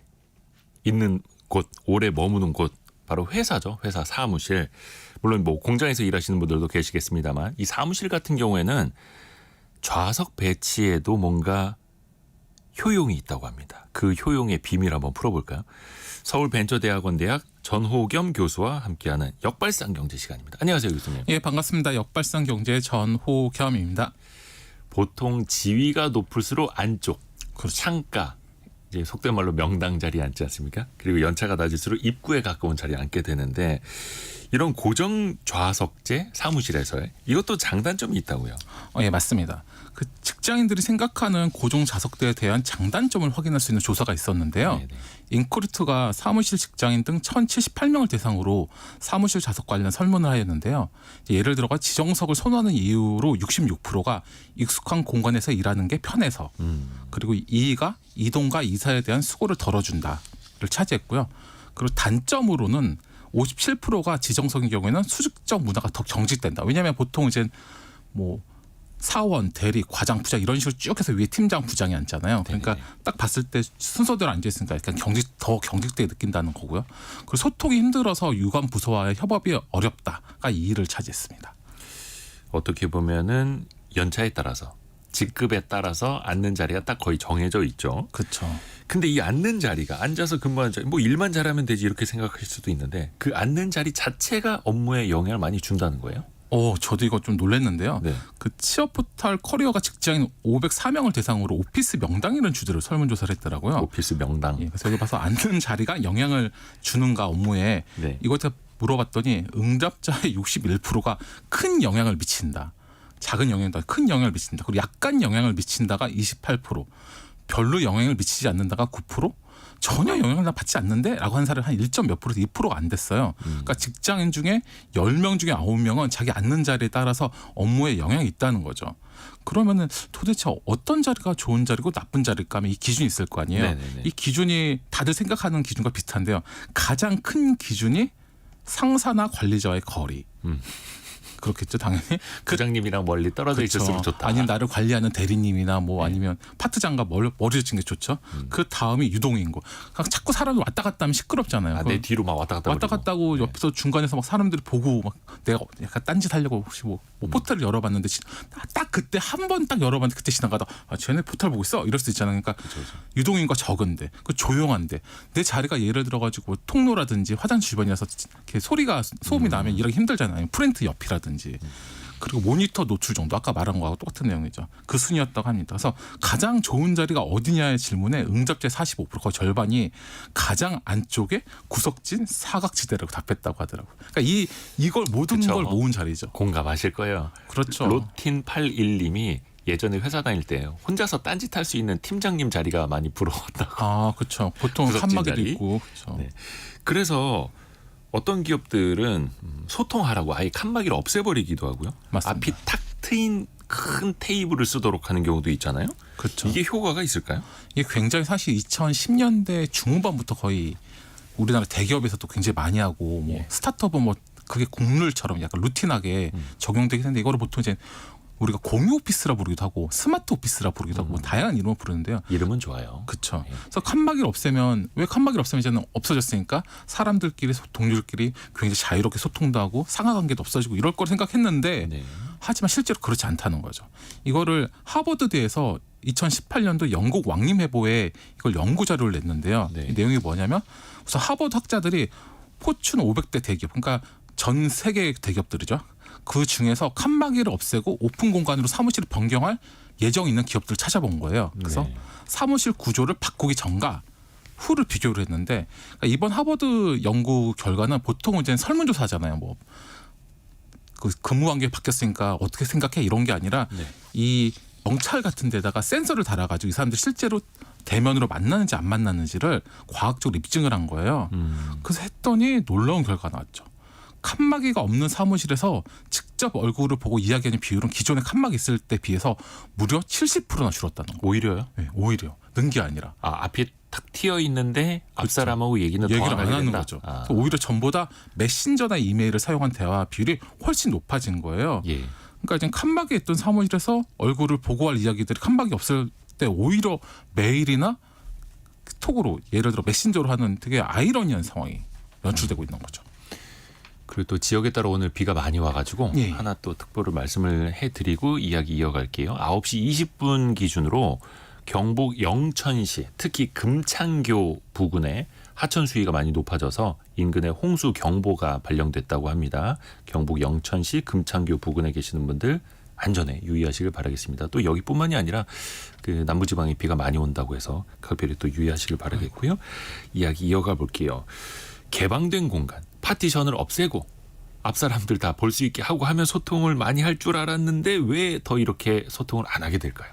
있는 곳, 오래 머무는 곳 바로 회사죠. 회사 사무실. 물론 뭐 공장에서 일하시는 분들도 계시겠습니다만 이 사무실 같은 경우에는 좌석 배치에도 뭔가 효용이 있다고 합니다. 그 효용의 비밀 한번 풀어볼까요? 서울벤처대학원 전호겸 교수와 함께하는 역발상 경제 시간입니다. 안녕하세요, 교수님. 반갑습니다. 역발상 경제 전호겸입니다. 보통 지위가 높을수록 안쪽, 창가, 이제 속된 말로 명당 자리에 앉지 않습니까? 그리고 연차가 낮을수록 입구에 가까운 자리에 앉게 되는데 이런 고정 좌석제 사무실에서의 이것도 장단점이 있다고요? 맞습니다. 그 직장인들이 생각하는 고정 좌석대에 대한 장단점을 확인할 수 있는 조사가 있었는데요. 네네. 인크루트가 사무실 직장인 등 1,078명을 대상으로 사무실 좌석 관련 설문을 하였는데요. 예를 들어가 지정석을 선호하는 이유로 66%가 익숙한 공간에서 일하는 게 편해서 그리고 2위가 이동과 이사에 대한 수고를 덜어준다를 차지했고요. 그리고 단점으로는 57%가 지정석인 경우에는 수직적 문화가 더 경직된다. 왜냐하면 보통 이제 뭐 사원, 대리, 과장, 부장 이런 식으로 쭉 해서 위에 팀장, 부장이 앉잖아요. 그러니까 딱 봤을 때 순서대로 앉아 있으니까 약간 더 경직되게 느낀다는 거고요. 그리고 소통이 힘들어서 유관 부서와의 협업이 어렵다가 2위를 차지했습니다. 어떻게 보면은 연차에 따라서 직급에 따라서 앉는 자리가 딱 거의 정해져 있죠. 그렇죠. 근데 이 앉는 자리가 앉아서 근무하는 자리, 뭐 일만 잘하면 되지 이렇게 생각할 수도 있는데 그 앉는 자리 자체가 업무에 영향을 많이 준다는 거예요? 저도 이거 좀 놀랐는데요. 네. 그 취업 포털 커리어가 직장인 504명을 대상으로 오피스 명당이라는 주제로 설문조사를 했더라고요. 오피스 명당. 그래서 여기 봐서 앉는 자리가 영향을 주는가 업무에 이것을 물어봤더니 응답자의 61%가 큰 영향을 미친다. 작은 영향이다. 큰 영향을 미친다. 그리고 약간 영향을 미친다가 28%. 별로 영향을 미치지 않는다가 9%. 전혀 영향을 받지 않는데 라고 한 사람이 한 1점 몇 프로 2%가 안 됐어요. 그러니까 직장인 중에 10명 중에 9명은 자기 앉는 자리에 따라서 업무에 영향이 있다는 거죠. 그러면은 도대체 어떤 자리가 좋은 자리고 나쁜 자리일까 하면 이 기준이 있을 거 아니에요. 네네네. 이 기준이 다들 생각하는 기준과 비슷한데요. 가장 큰 기준이 상사나 관리자와의 거리. 그렇겠죠, 당연히. 부장님이랑 멀리 떨어져 그렇죠. 있었으면 좋다. 아니면 나를 관리하는 대리님이나 뭐 네. 아니면 파트장과 머리를 찍는 게 좋죠. 그 다음이 유동인고. 그러니까 자꾸 사람이 왔다 갔다 하면 시끄럽잖아요. 아, 내 뒤로 막 왔다 갔다 왔다 거리고. 갔다 하고 네. 옆에서 중간에서 막 사람들이 보고 막 내가 약간 딴짓 하려고 혹시 뭐 포털을 열어봤는데 딱 그때 한 번 딱 열어봤는데 그때 지나가다 쟤네 포털 보고 있어 이럴 수 있잖아요. 그러니까 그렇죠. 유동인과 적은데 그 조용한데 내 자리가 예를 들어가지고 통로라든지 화장실 주변이라서 이렇게 소음이 나면 일하기 힘들잖아요. 프린트 옆이라든지. 그리고 모니터 노출 정도 아까 말한 거하고 똑같은 내용이죠. 그 순이었다고 합니다. 그래서 가장 좋은 자리가 어디냐의 질문에 응답자의 45% 거의 절반이 가장 안쪽에 구석진 사각지대라고 답했다고 하더라고요. 그러니까 이걸 모든 그쵸. 걸 모은 자리죠. 공감하실 거예요. 그렇죠. 로틴 81님이 예전에 회사 다닐 때 혼자서 딴짓할 수 있는 팀장님 자리가 많이 부러웠다고. 아, 그렇죠. 보통 구석진 칸막이도 자리. 있고. 그렇죠. 네. 그래서 어떤 기업들은 소통하라고 아예 칸막이를 없애버리기도 하고요. 맞습니다. 앞이 탁 트인 큰 테이블을 쓰도록 하는 경우도 있잖아요. 그렇죠. 이게 효과가 있을까요? 이게 굉장히 사실 2010년대 중후반부터 거의 우리나라 대기업에서도 굉장히 많이 하고 뭐 예. 스타트업은 뭐 그게 국룰처럼 약간 루틴하게 적용되긴 했는데 이거를 보통 이제 우리가 공유 오피스라 부르기도 하고 스마트 오피스라 부르기도 하고 뭐 다양한 이름을 부르는데요. 이름은 좋아요. 그렇죠. 예. 그래서 칸막이를 없애면 왜 칸막이를 없애면 이제는 없어졌으니까 사람들끼리 동료들끼리 굉장히 자유롭게 소통도 하고 상하관계도 없어지고 이럴 걸 생각했는데 네. 하지만 실제로 그렇지 않다는 거죠. 이거를 하버드대에서 2018년도 영국 왕림해보에 이걸 연구 자료를 냈는데요. 네. 이 내용이 뭐냐면 우선 하버드 학자들이 포춘 500대 대기업, 그러니까 전 세계 대기업들이죠. 그 중에서 칸막이를 없애고 오픈 공간으로 사무실을 변경할 예정이 있는 기업들을 찾아본 거예요. 그래서 네. 사무실 구조를 바꾸기 전과 후를 비교를 했는데 그러니까 이번 하버드 연구 결과는 보통 이제 설문조사잖아요. 뭐 그 근무 환경이 바뀌었으니까 어떻게 생각해 이런 게 아니라 네. 이 명찰 같은 데다가 센서를 달아가지고 이 사람들이 실제로 대면으로 만나는지 안 만나는지를 과학적으로 입증을 한 거예요. 그래서 했더니 놀라운 결과가 나왔죠. 칸막이가 없는 사무실에서 직접 얼굴을 보고 이야기하는 비율은 기존에 칸막이 있을 때 비해서 무려 70%나 줄었다는 거예요. 오히려요? 네, 오히려 는 게 아니라 앞이 탁 튀어 있는데 앞 그렇죠. 사람하고 얘기는 더 얘기를 안 안 하게 하는 된다. 거죠. 아. 그래서 오히려 전보다 메신저나 이메일을 사용한 대화 비율이 훨씬 높아진 거예요. 예. 그러니까 이제 칸막이 있던 사무실에서 얼굴을 보고할 이야기들이 칸막이 없을 때 오히려 메일이나 톡으로 예를 들어 메신저로 하는 되게 아이러니한 상황이 연출되고 있는 거죠. 그리고 또 지역에 따라 오늘 비가 많이 와가지고 예. 하나 또 특보를 말씀을 해드리고 이야기 이어갈게요. 9시 20분 기준으로 경북 영천시 특히 금창교 부근에 하천 수위가 많이 높아져서 인근에 홍수 경보가 발령됐다고 합니다. 경북 영천시 금창교 부근에 계시는 분들 안전에 유의하시길 바라겠습니다. 또 여기뿐만이 아니라 그 남부지방에 비가 많이 온다고 해서 각별히 또 유의하시길 바라겠고요. 이야기 이어가 볼게요. 개방된 공간, 파티션을 없애고 앞 사람들 다 볼 수 있게 하고 하면 소통을 많이 할 줄 알았는데 왜 더 이렇게 소통을 안 하게 될까요?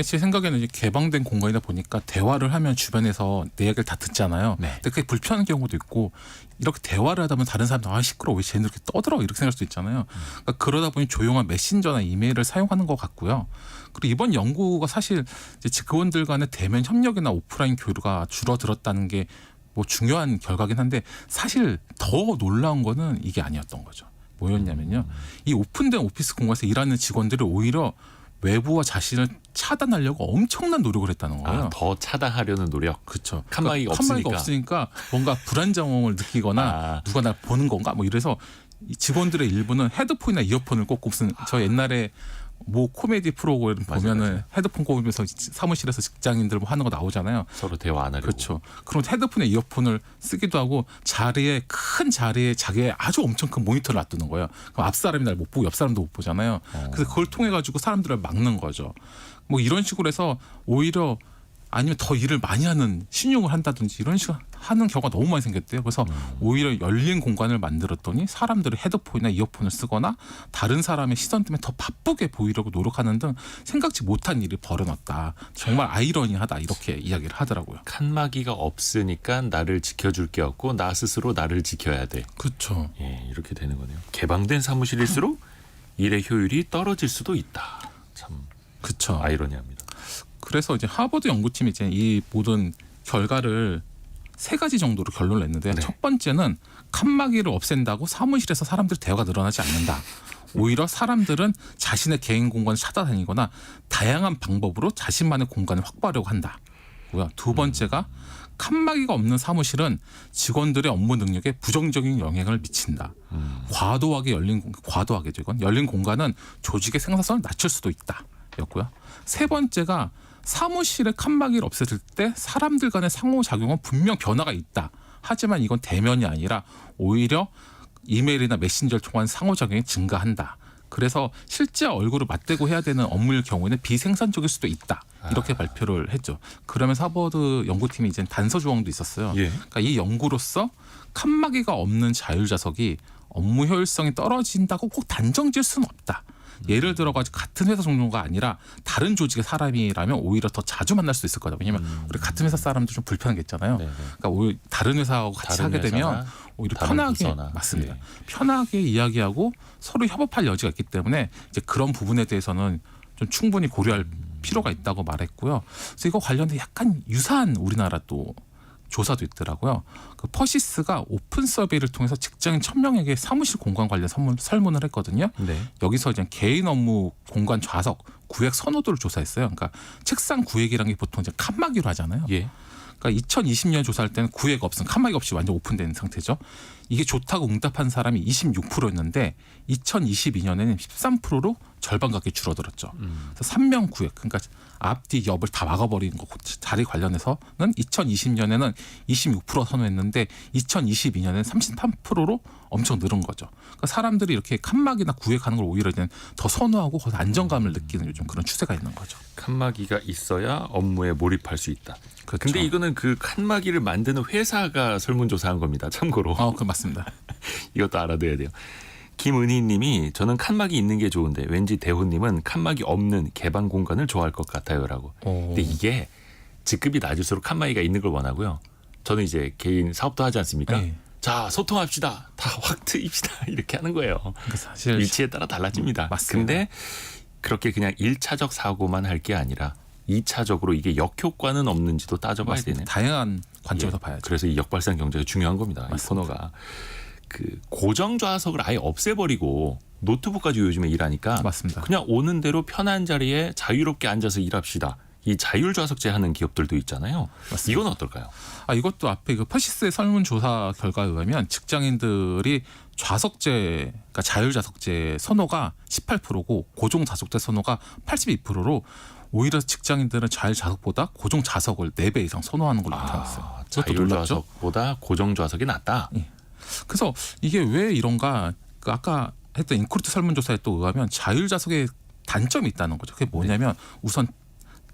제 생각에는 이제 개방된 공간이다 보니까 대화를 하면 주변에서 내 이야기를 다 듣잖아요. 네. 근데 그게 불편한 경우도 있고 이렇게 대화를 하다 보면 다른 사람들 시끄러워 왜 쟤는 이렇게 떠들어 이렇게 생각할 수도 있잖아요. 그러니까 그러다 보니 조용한 메신저나 이메일을 사용하는 것 같고요. 그리고 이번 연구가 사실 이제 직원들 간의 대면 협력이나 오프라인 교류가 줄어들었다는 게 뭐 중요한 결과긴 한데 사실 더 놀라운 거는 이게 아니었던 거죠. 뭐였냐면요. 이 오픈된 오피스 공간에서 일하는 직원들이 오히려 외부와 자신을 차단하려고 엄청난 노력을 했다는 거예요. 더 차단하려는 노력. 그렇죠. 칸막이가 칸막이가 없으니까 뭔가 불안정함을 느끼거나 누가 날 보는 건가 뭐 이래서 이 직원들의 일부는 헤드폰이나 이어폰을 꽂고 무슨 저 옛날에 뭐 코미디 프로그램 보면은 맞아요. 헤드폰 꽂으면서 사무실에서 직장인들 뭐 하는 거 나오잖아요. 서로 대화 안 하려고. 그렇죠. 그럼 헤드폰에 이어폰을 쓰기도 하고 큰 자리에 자기의 아주 엄청 큰 모니터를 놔두는 거예요. 그럼 앞 사람이 날 못 보고 옆 사람도 못 보잖아요. 그래서 그걸 통해 가지고 사람들을 막는 거죠. 뭐 이런 식으로 해서 오히려 아니면 더 일을 많이 하는 신용을 한다든지 이런 식으로 하는 경우가 너무 많이 생겼대요. 그래서 오히려 열린 공간을 만들었더니 사람들이 헤드폰이나 이어폰을 쓰거나 다른 사람의 시선 때문에 더 바쁘게 보이려고 노력하는 등 생각지 못한 일이 벌어졌다. 정말 아이러니하다 이렇게 이야기를 하더라고요. 칸막이가 없으니까 나를 지켜줄 게 없고 나 스스로 나를 지켜야 돼. 그렇죠. 예, 이렇게 되는 거네요. 개방된 사무실일수록 일의 효율이 떨어질 수도 있다. 참 그렇죠. 아이러니합니다. 그래서 이제 하버드 연구팀이 이제 이 모든 결과를 3가지 정도로 결론을 냈는데 네. 첫 번째는 칸막이를 없앤다고 사무실에서 사람들 대화가 늘어나지 않는다. 오히려 사람들은 자신의 개인 공간을 찾아다니거나 다양한 방법으로 자신만의 공간을 확보하려고 한다. 두 번째가 칸막이가 없는 사무실은 직원들의 업무 능력에 부정적인 영향을 미친다. 과도하게 과도하게죠. 이건 열린 공간은 조직의 생산성을 낮출 수도 있다. 였고요. 세 번째가 사무실에 칸막이를 없앴을 때 사람들 간의 상호작용은 분명 변화가 있다. 하지만 이건 대면이 아니라 오히려 이메일이나 메신저를 통한 상호작용이 증가한다. 그래서 실제 얼굴을 맞대고 해야 되는 업무일 경우에는 비생산적일 수도 있다. 이렇게 발표를 했죠. 그러면서 하버드 연구팀이 이제 단서 조항도 있었어요. 예. 그러니까 이 연구로서 칸막이가 없는 자율좌석이 업무 효율성이 떨어진다고 꼭 단정지을 수는 없다. 예를 들어가지고 같은 회사 종류가 아니라 다른 조직의 사람이라면 오히려 더 자주 만날 수 있을 거다. 왜냐하면 우리 같은 회사 사람도 좀 불편하겠잖아요. 네네. 그러니까 오히려 다른 회사하고 같이 다른 하게 되면 회사나 오히려 다른 편하게 부서나. 맞습니다. 네. 편하게 이야기하고 서로 협업할 여지가 있기 때문에 이제 그런 부분에 대해서는 좀 충분히 고려할 필요가 있다고 말했고요. 그래서 이거 관련된 약간 유사한 우리나라 또 조사도 있더라고요. 그 퍼시스가 오픈 서베이를 통해서 직장인 1,000명에게 사무실 공간 관련 설문을 했거든요. 네. 여기서 이제 개인 업무 공간 좌석 구획 선호도를 조사했어요. 그러니까 책상 구획이라는 게 보통 이제 칸막이로 하잖아요. 예. 그러니까 2020년 조사할 때는 구획 없음, 칸막이 없이 완전 오픈된 상태죠. 이게 좋다고 응답한 사람이 26%였는데 2022년에는 13%로 절반 가까이 줄어들었죠. 그래서 3명 구획, 그러니까 앞뒤 옆을 다 막아버리는 거 자리 관련해서는 2020년에는 26% 선호했는데 2022년에는 33%로 엄청 늘은 거죠. 그러니까 사람들이 이렇게 칸막이나 구획하는 걸 오히려 더 선호하고 거기서 안정감을 느끼는 요즘 그런 추세가 있는 거죠. 칸막이가 있어야 업무에 몰입할 수 있다. 그렇죠. 근데 이거는 그 칸막이를 만드는 회사가 설문조사한 겁니다. 참고로. 그 맞습니다. 이것도 알아둬야 돼요. 김은희 님이 저는 칸막이 있는 게 좋은데 왠지 대호님은 칸막이 없는 개방 공간을 좋아할 것 같아요라고. 근데 이게 직급이 낮을수록 칸막이가 있는 걸 원하고요. 저는 이제 개인 사업도 하지 않습니까? 네. 자, 소통합시다. 다 확 트입시다. 이렇게 하는 거예요. 그러니까 사실 위치에 따라 달라집니다. 맞습니다. 근데 그렇게 그냥 1차적 사고만 할 게 아니라 2차적으로 이게 역효과는 없는지도 따져봐야 되네요. 다양한 관점에서 예, 봐야죠. 그래서 이 역발상 경제가 중요한 겁니다. 맞습니다. 이 코너가. 그 고정 좌석을 아예 없애버리고 노트북 가지고 요즘에 일하니까 맞습니다. 그냥 오는 대로 편한 자리에 자유롭게 앉아서 일합시다. 이 자율 좌석제 하는 기업들도 있잖아요. 맞습니다. 이건 어떨까요? 이것도 앞에 그 퍼시스의 설문조사 결과에 의하면 직장인들이 좌석제, 그러니까 자율좌석제 선호가 18%고 고정좌석제 선호가 82%로 오히려 직장인들은 자율좌석보다 고정좌석을 4배 이상 선호하는 걸로 나타났어요. 그것도 자율 놀랍죠? 좌석보다 고정 좌석이 낫다. 그래서 이게 왜 이런가? 그 아까 했던 인크루트 설문조사에 또 의하면 자율좌석의 단점이 있다는 거죠. 그게 뭐냐면 우선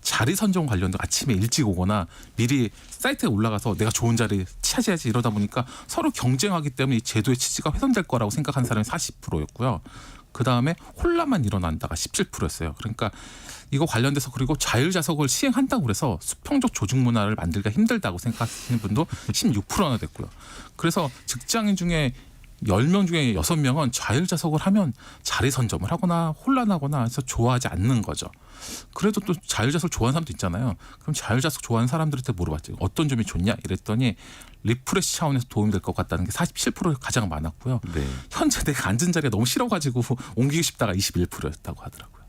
자리 선정 관련된 아침에 일찍 오거나 미리 사이트에 올라가서 내가 좋은 자리 차지하지 이러다 보니까 서로 경쟁하기 때문에 이 제도의 취지가 훼손될 거라고 생각한 사람이 40%였고요. 그다음에 혼란만 일어난다가 17%였어요. 그러니까 이거 관련돼서 그리고 자율좌석을 시행한다고 그래서 수평적 조직 문화를 만들기가 힘들다고 생각하시는 분도 16%나 됐고요. 그래서 직장인 중에 10명 중에 6명은 자율좌석을 하면 자리 선점을 하거나 혼란하거나 해서 좋아하지 않는 거죠. 그래도 또 자율좌석 좋아하는 사람도 있잖아요. 그럼 자율좌석 좋아하는 사람들한테 물어봤죠. 어떤 점이 좋냐 이랬더니 리프레시 차원에서 도움이 될 것 같다는 게 47% 가장 많았고요. 네. 현재 내가 앉은 자리가 너무 싫어가지고 옮기고 싶다가 21%였다고 하더라고요.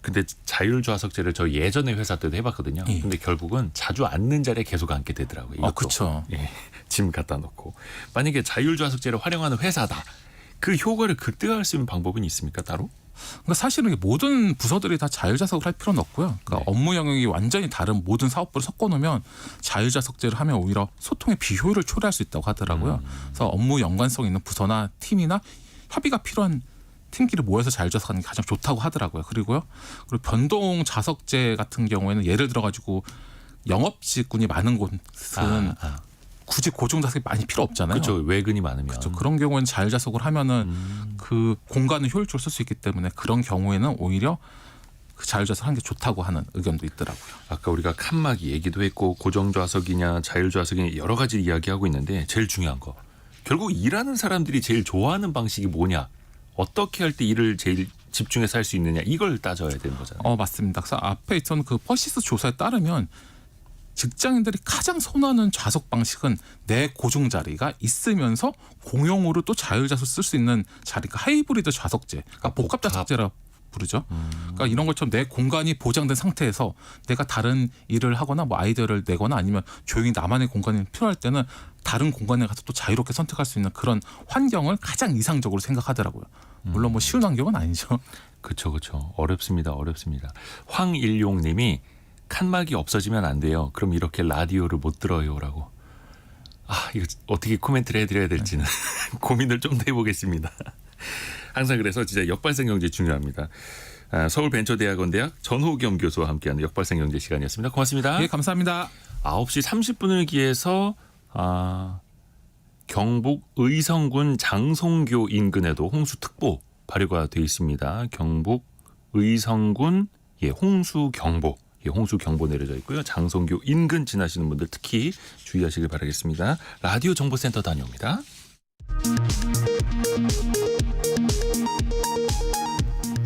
근데 자율 좌석제를 저 예전에 회사 때도 해봤거든요. 예. 근데 결국은 자주 앉는 자리에 계속 앉게 되더라고요. 이것도. 그렇죠. 예, 짐 갖다 놓고. 만약에 자율 좌석제를 활용하는 회사다. 그 효과를 극대화할 수 있는 방법은 있습니까 따로? 그러니까 사실은 모든 부서들이 다 자율좌석을 할 필요는 없고요. 그러니까 네. 업무 영역이 완전히 다른 모든 사업부를 섞어놓으면 자율좌석제를 하면 오히려 소통의 비효율을 초래할 수 있다고 하더라고요. 그래서 업무 연관성 있는 부서나 팀이나 협의가 필요한 팀끼리 모여서 자율좌석하는 게 가장 좋다고 하더라고요. 그리고 변동 좌석제 같은 경우에는 예를 들어 가지고 영업직군이 많은 곳은 굳이 고정 좌석이 많이 필요 없잖아요. 그렇죠. 외근이 많으면. 그렇죠. 그런 경우에는 자율좌석을 하면은 그 공간을 효율적으로 쓸 수 있기 때문에 그런 경우에는 오히려 그 자율좌석 하는 게 좋다고 하는 의견도 있더라고요. 아까 우리가 칸막이 얘기도 했고 고정 좌석이냐 자율 좌석이냐 여러 가지 이야기하고 있는데 제일 중요한 거. 결국 일하는 사람들이 제일 좋아하는 방식이 뭐냐. 어떻게 할 때 일을 제일 집중해서 할 수 있느냐 이걸 따져야 되는 거잖아요. 맞습니다. 그래서 앞에 있던 그 퍼시스 조사에 따르면 직장인들이 가장 선호하는 좌석 방식은 내 고정 자리가 있으면서 공용으로 또 자율좌석 쓸 수 있는 자리가 하이브리드 좌석제, 그러니까 복합 좌석제라 부르죠. 그러니까 이런 것처럼 내 공간이 보장된 상태에서 내가 다른 일을 하거나 뭐 아이디어를 내거나 아니면 조용히 나만의 공간이 필요할 때는 다른 공간에 가서 또 자유롭게 선택할 수 있는 그런 환경을 가장 이상적으로 생각하더라고요. 물론 뭐 쉬운 환경은 아니죠. 그렇죠. 어렵습니다. 황일용님이 칸막이 없어지면 안 돼요. 그럼 이렇게 라디오를 못 들어요라고. 이거 어떻게 코멘트를 해드려야 될지는 고민을 좀 더 해보겠습니다. 항상 그래서 진짜 역발상 경제 중요합니다. 서울벤처대학원 전호겸 교수와 함께하는 역발상 경제 시간이었습니다. 고맙습니다. 네, 감사합니다. 9시 30분을 기해서 경북 의성군 장송교 인근에도 홍수특보 발효가 되어 있습니다. 경북 의성군 홍수경보. 홍수경보 내려져 있고요. 장송교 인근 지나시는 분들 특히 주의하시길 바라겠습니다. 라디오 정보센터 다녀옵니다.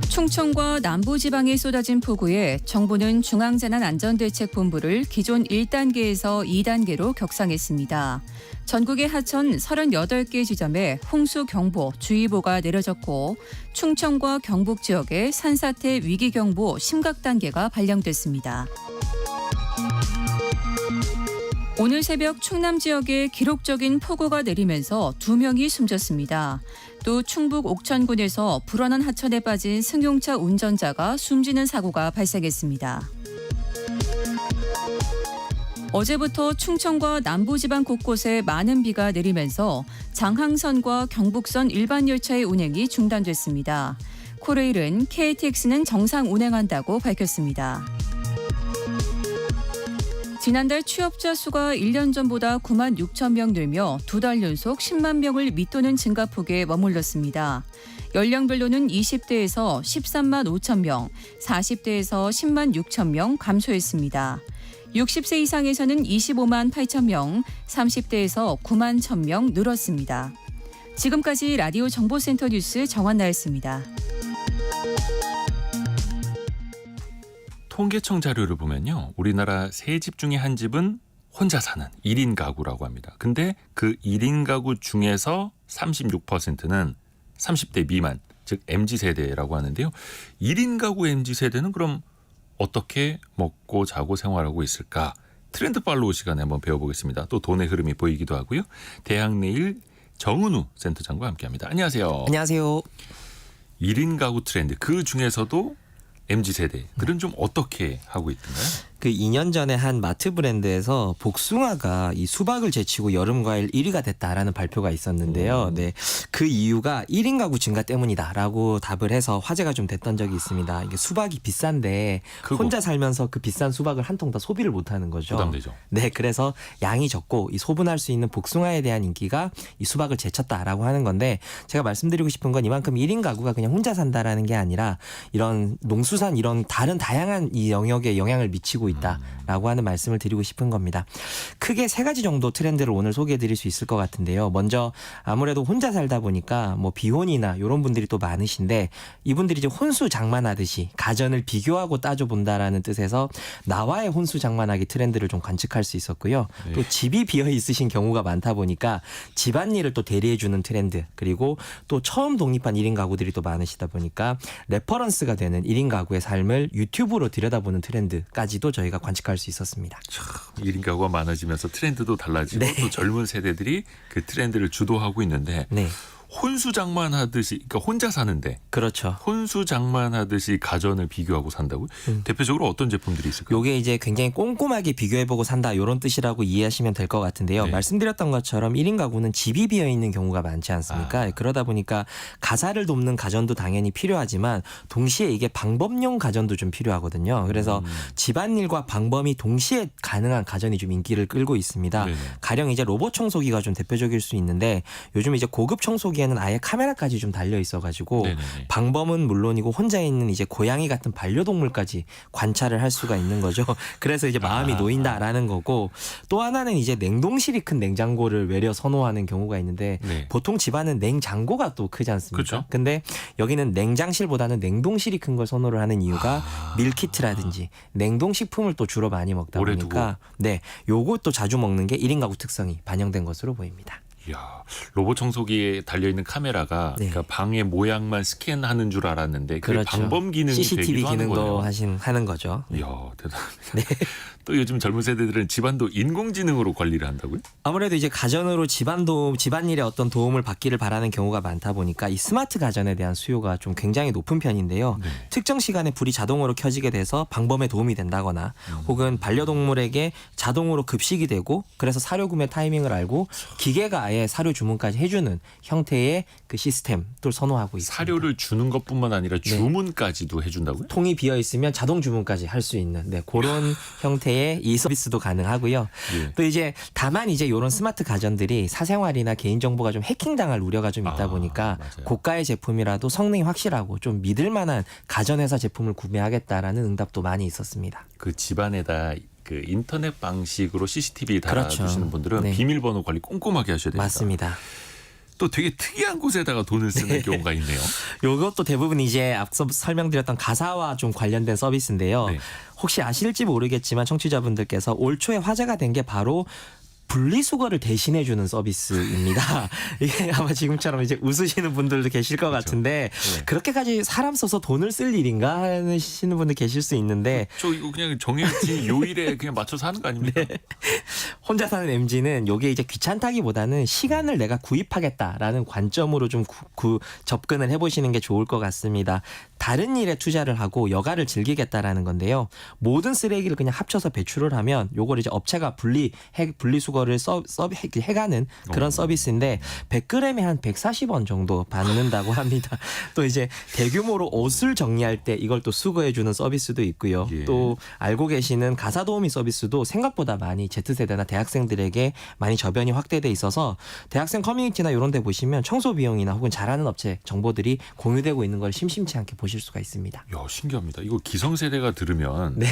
충청과 남부지방에 쏟아진 폭우에 정부는 중앙재난안전대책본부를 기존 1단계에서 2단계로 격상했습니다. 전국의 하천 38개 지점에 홍수경보, 주의보가 내려졌고 충청과 경북 지역에 산사태 위기경보 심각단계가 발령됐습니다. 오늘 새벽 충남 지역에 기록적인 폭우가 내리면서 2명이 숨졌습니다. 또 충북 옥천군에서 불어난 하천에 빠진 승용차 운전자가 숨지는 사고가 발생했습니다. 어제부터 충청과 남부지방 곳곳에 많은 비가 내리면서 장항선과 경북선 일반 열차의 운행이 중단됐습니다. 코레일은 KTX는 정상 운행한다고 밝혔습니다. 지난달 취업자 수가 1년 전보다 9만 6천 명 늘며 2달 연속 10만 명을 밑도는 증가폭에 머물렀습니다. 연령별로는 20대에서 13만 5천 명, 40대에서 10만 6천 명 감소했습니다. 60세 이상에서는 25만 8천 명, 30대에서 9만 1천 명 늘었습니다. 지금까지 라디오 정보센터 뉴스 정한나였습니다. 통계청 자료를 보면요. 우리나라 3집 중에 한 집은 혼자 사는 1인 가구라고 합니다. 근데 그 1인 가구 중에서 36%는 30대 미만, 즉 MZ세대라고 하는데요. 1인 가구 MZ세대는 그럼 어떻게 먹고 자고 생활하고 있을까? 트렌드 팔로우 시간에 한번 배워보겠습니다. 또 돈의 흐름이 보이기도 하고요. 대학내일 정은우 센터장과 함께합니다. 안녕하세요. 안녕하세요. 1인 가구 트렌드 그 중에서도 MZ세대들은 좀 어떻게 하고 있던가요? 그 2년 전에 한 마트 브랜드에서 복숭아가 이 수박을 제치고 여름 과일 1위가 됐다라는 발표가 있었는데요. 네. 그 이유가 1인 가구 증가 때문이다라고 답을 해서 화제가 좀 됐던 적이 있습니다. 이게 수박이 비싼데 크고. 혼자 살면서 그 비싼 수박을 한 통 다 소비를 못 하는 거죠. 부담되죠. 네, 그래서 양이 적고 이 소분할 수 있는 복숭아에 대한 인기가 이 수박을 제쳤다라고 하는 건데 제가 말씀드리고 싶은 건 이만큼 1인 가구가 그냥 혼자 산다라는 게 아니라 이런 농수산 이런 다른 다양한 이 영역에 영향을 미치고 있다라고 하는 말씀을 드리고 싶은 겁니다. 크게 3가지 정도 트렌드를 오늘 소개해 드릴 수 있을 것 같은데요. 먼저 아무래도 혼자 살다 보니까 뭐 비혼이나 이런 분들이 또 많으신데 이분들이 이제 혼수 장만하듯이 가전을 비교하고 따져본다라는 뜻에서 나와의 혼수 장만하기 트렌드를 좀 관측할 수 있었고요. 네. 또 집이 비어 있으신 경우가 많다 보니까 집안일을 또 대리해주는 트렌드 그리고 또 처음 독립한 1인 가구들이 또 많으시다 보니까 레퍼런스가 되는 1인 가구의 삶을 유튜브로 들여다보는 트렌드까지도 저희가 관측할 수 있었습니다. 1인 가구가 많아지면서 트렌드도 달라지고 네. 또 젊은 세대들이 그 트렌드를 주도하고 있는데 네, 혼수장만하듯이 그러니까 혼자 사는데 그렇죠. 혼수장만하듯이 가전을 비교하고 산다고요? 대표적으로 어떤 제품들이 있을까요? 요게 이제 굉장히 꼼꼼하게 비교해보고 산다 이런 뜻이라고 이해하시면 될 것 같은데요. 네. 말씀드렸던 것처럼 1인 가구는 집이 비어있는 경우가 많지 않습니까? 그러다 보니까 가사를 돕는 가전도 당연히 필요하지만 동시에 이게 방범용 가전도 좀 필요하거든요. 그래서 집안일과 방범이 동시에 가능한 가전이 좀 인기를 끌고 있습니다. 네네. 가령 이제 로봇 청소기가 좀 대표적일 수 있는데 요즘 이제 고급 청소기 거기에는 아예 카메라까지 좀 달려 있어가지고 네네네. 방범은 물론이고 혼자 있는 이제 고양이 같은 반려동물까지 관찰을 할 수가 있는 거죠. 그래서 이제 마음이 놓인다라는 거고 또 하나는 이제 냉동실이 큰 냉장고를 외려 선호하는 경우가 있는데 네. 보통 집안은 냉장고가 또 크지 않습니까? 그렇죠. 근데 여기는 냉장실보다는 냉동실이 큰 걸 선호를 하는 이유가 밀키트라든지 냉동식품을 또 주로 많이 먹다 오래 보니까 네, 요거 또 자주 먹는 게 1인 가구 특성이 반영된 것으로 보입니다. 이야, 로봇 청소기에 달려 있는 카메라가 네. 그러니까 방의 모양만 스캔하는 줄 알았는데 그게 그렇죠. 방범 기능이 CCTV 되기도 하는 기능도 거네요. 하는 거죠. 이야, 대단합니다. 또 요즘 젊은 세대들은 집안도 인공지능으로 관리를 한다고요? 아무래도 이제 가전으로 집안일에 어떤 도움을 받기를 바라는 경우가 많다 보니까 이 스마트 가전에 대한 수요가 좀 굉장히 높은 편인데요. 네. 특정 시간에 불이 자동으로 켜지게 돼서 방범에 도움이 된다거나 혹은 반려동물에게 자동으로 급식이 되고 그래서 사료 구매 타이밍을 알고 기계가 아예 사료 주문까지 해주는 형태의 그 시스템을 선호하고 있습니다. 사료를 주는 것뿐만 아니라 주문까지도 해준다고요? 통이 비어 있으면 자동 주문까지 할 수 있는 그런 형태의 이 서비스도 가능하고요. 예. 또 이제 다만 이제 이런 스마트 가전들이 사생활이나 개인 정보가 좀 해킹당할 우려가 좀 있다 보니까 맞아요. 고가의 제품이라도 성능이 확실하고 좀 믿을 만한 가전회사 제품을 구매하겠다라는 응답도 많이 있었습니다. 그 집안에다 그 인터넷 방식으로 CCTV 그렇죠. 달아주시는 분들은 네. 비밀번호 관리 꼼꼼하게 하셔야 됩니다. 맞습니다. 또 되게 특이한 곳에다가 돈을 쓰는 경우가 있네요. 요것도 대부분 이제 앞서 설명드렸던 가사와 좀 관련된 서비스인데요. 네. 혹시 아실지 모르겠지만 청취자분들께서 올 초에 화제가 된 게 바로 분리수거를 대신해주는 서비스입니다. 이게 아마 지금처럼 이제 웃으시는 분들도 계실 것 같은데 네. 그렇게까지 사람 써서 돈을 쓸 일인가 하시는 분들 계실 수 있는데 저 이거 그냥 정해진 요일에 그냥 맞춰서 하는 거 아닙니까? 혼자 사는 MZ는 요게 이제 귀찮다기보다는 시간을 내가 구입하겠다라는 관점으로 좀 접근을 해보시는 게 좋을 것 같습니다. 다른 일에 투자를 하고 여가를 즐기겠다라는 건데요. 모든 쓰레기를 그냥 합쳐서 배출을 하면 요걸 이제 업체가 분리수거를 해가는 그런 서비스인데 100g에 한 140원 정도 받는다고 합니다. 또 이제 대규모로 옷을 정리할 때 이걸 또 수거해주는 서비스도 있고요. 예. 또 알고 계시는 가사도우미 서비스도 생각보다 많이 Z세대나 대학생들에게 많이 저변이 확대돼 있어서 대학생 커뮤니티나 이런 데 보시면 청소 비용이나 혹은 잘하는 업체 정보들이 공유되고 있는 걸 심심치 않게 보실 수가 있습니다. 야, 신기합니다. 이거 기성세대가 들으면 네.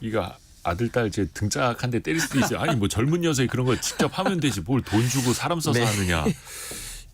이거 아들 딸 제 등짝 한 대 때릴 수도 있어요. 아니 뭐 젊은 녀석이 그런 걸 직접 하면 되지 뭘 돈 주고 사람 써서 네. 하느냐.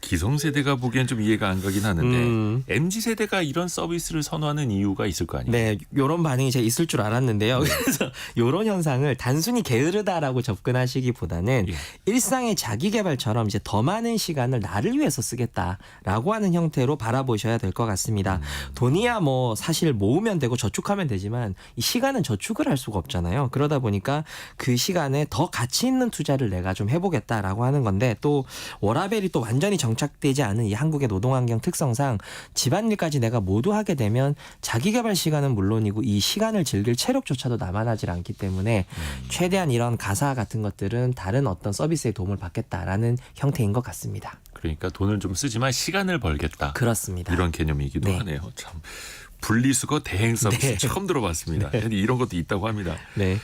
기성세대가 보기엔 좀 이해가 안 가긴 하는데 MZ세대가 이런 서비스를 선호하는 이유가 있을 거 아니에요. 네, 요런 반응이 제가 있을 줄 알았는데요. 그래서 요런 현상을 단순히 게으르다라고 접근하시기보다는 예. 일상의 자기 개발처럼 이제 더 많은 시간을 나를 위해서 쓰겠다라고 하는 형태로 바라보셔야 될 것 같습니다. 돈이야 뭐 사실 모으면 되고 저축하면 되지만 이 시간은 저축을 할 수가 없잖아요. 그러다 보니까 그 시간에 더 가치 있는 투자를 내가 좀 해보겠다라고 하는 건데 또 워라밸이 또 완전히 정착되지 않은 이 한국의 노동환경 특성상 집안일까지 내가 모두 하게 되면 자기개발 시간은 물론이고 이 시간을 즐길 체력조차도 남아나질 않기 때문에 최대한 이런 가사 같은 것들은 다른 어떤 서비스의 도움을 받겠다라는 형태인 것 같습니다. 그러니까 돈을 좀 쓰지만 시간을 벌겠다. 그렇습니다. 이런 개념이기도 네. 하네요. 참 분리수거 대행 서비스 네. 처음 들어봤습니다. 근데 이런 것도 있다고 합니다. 네.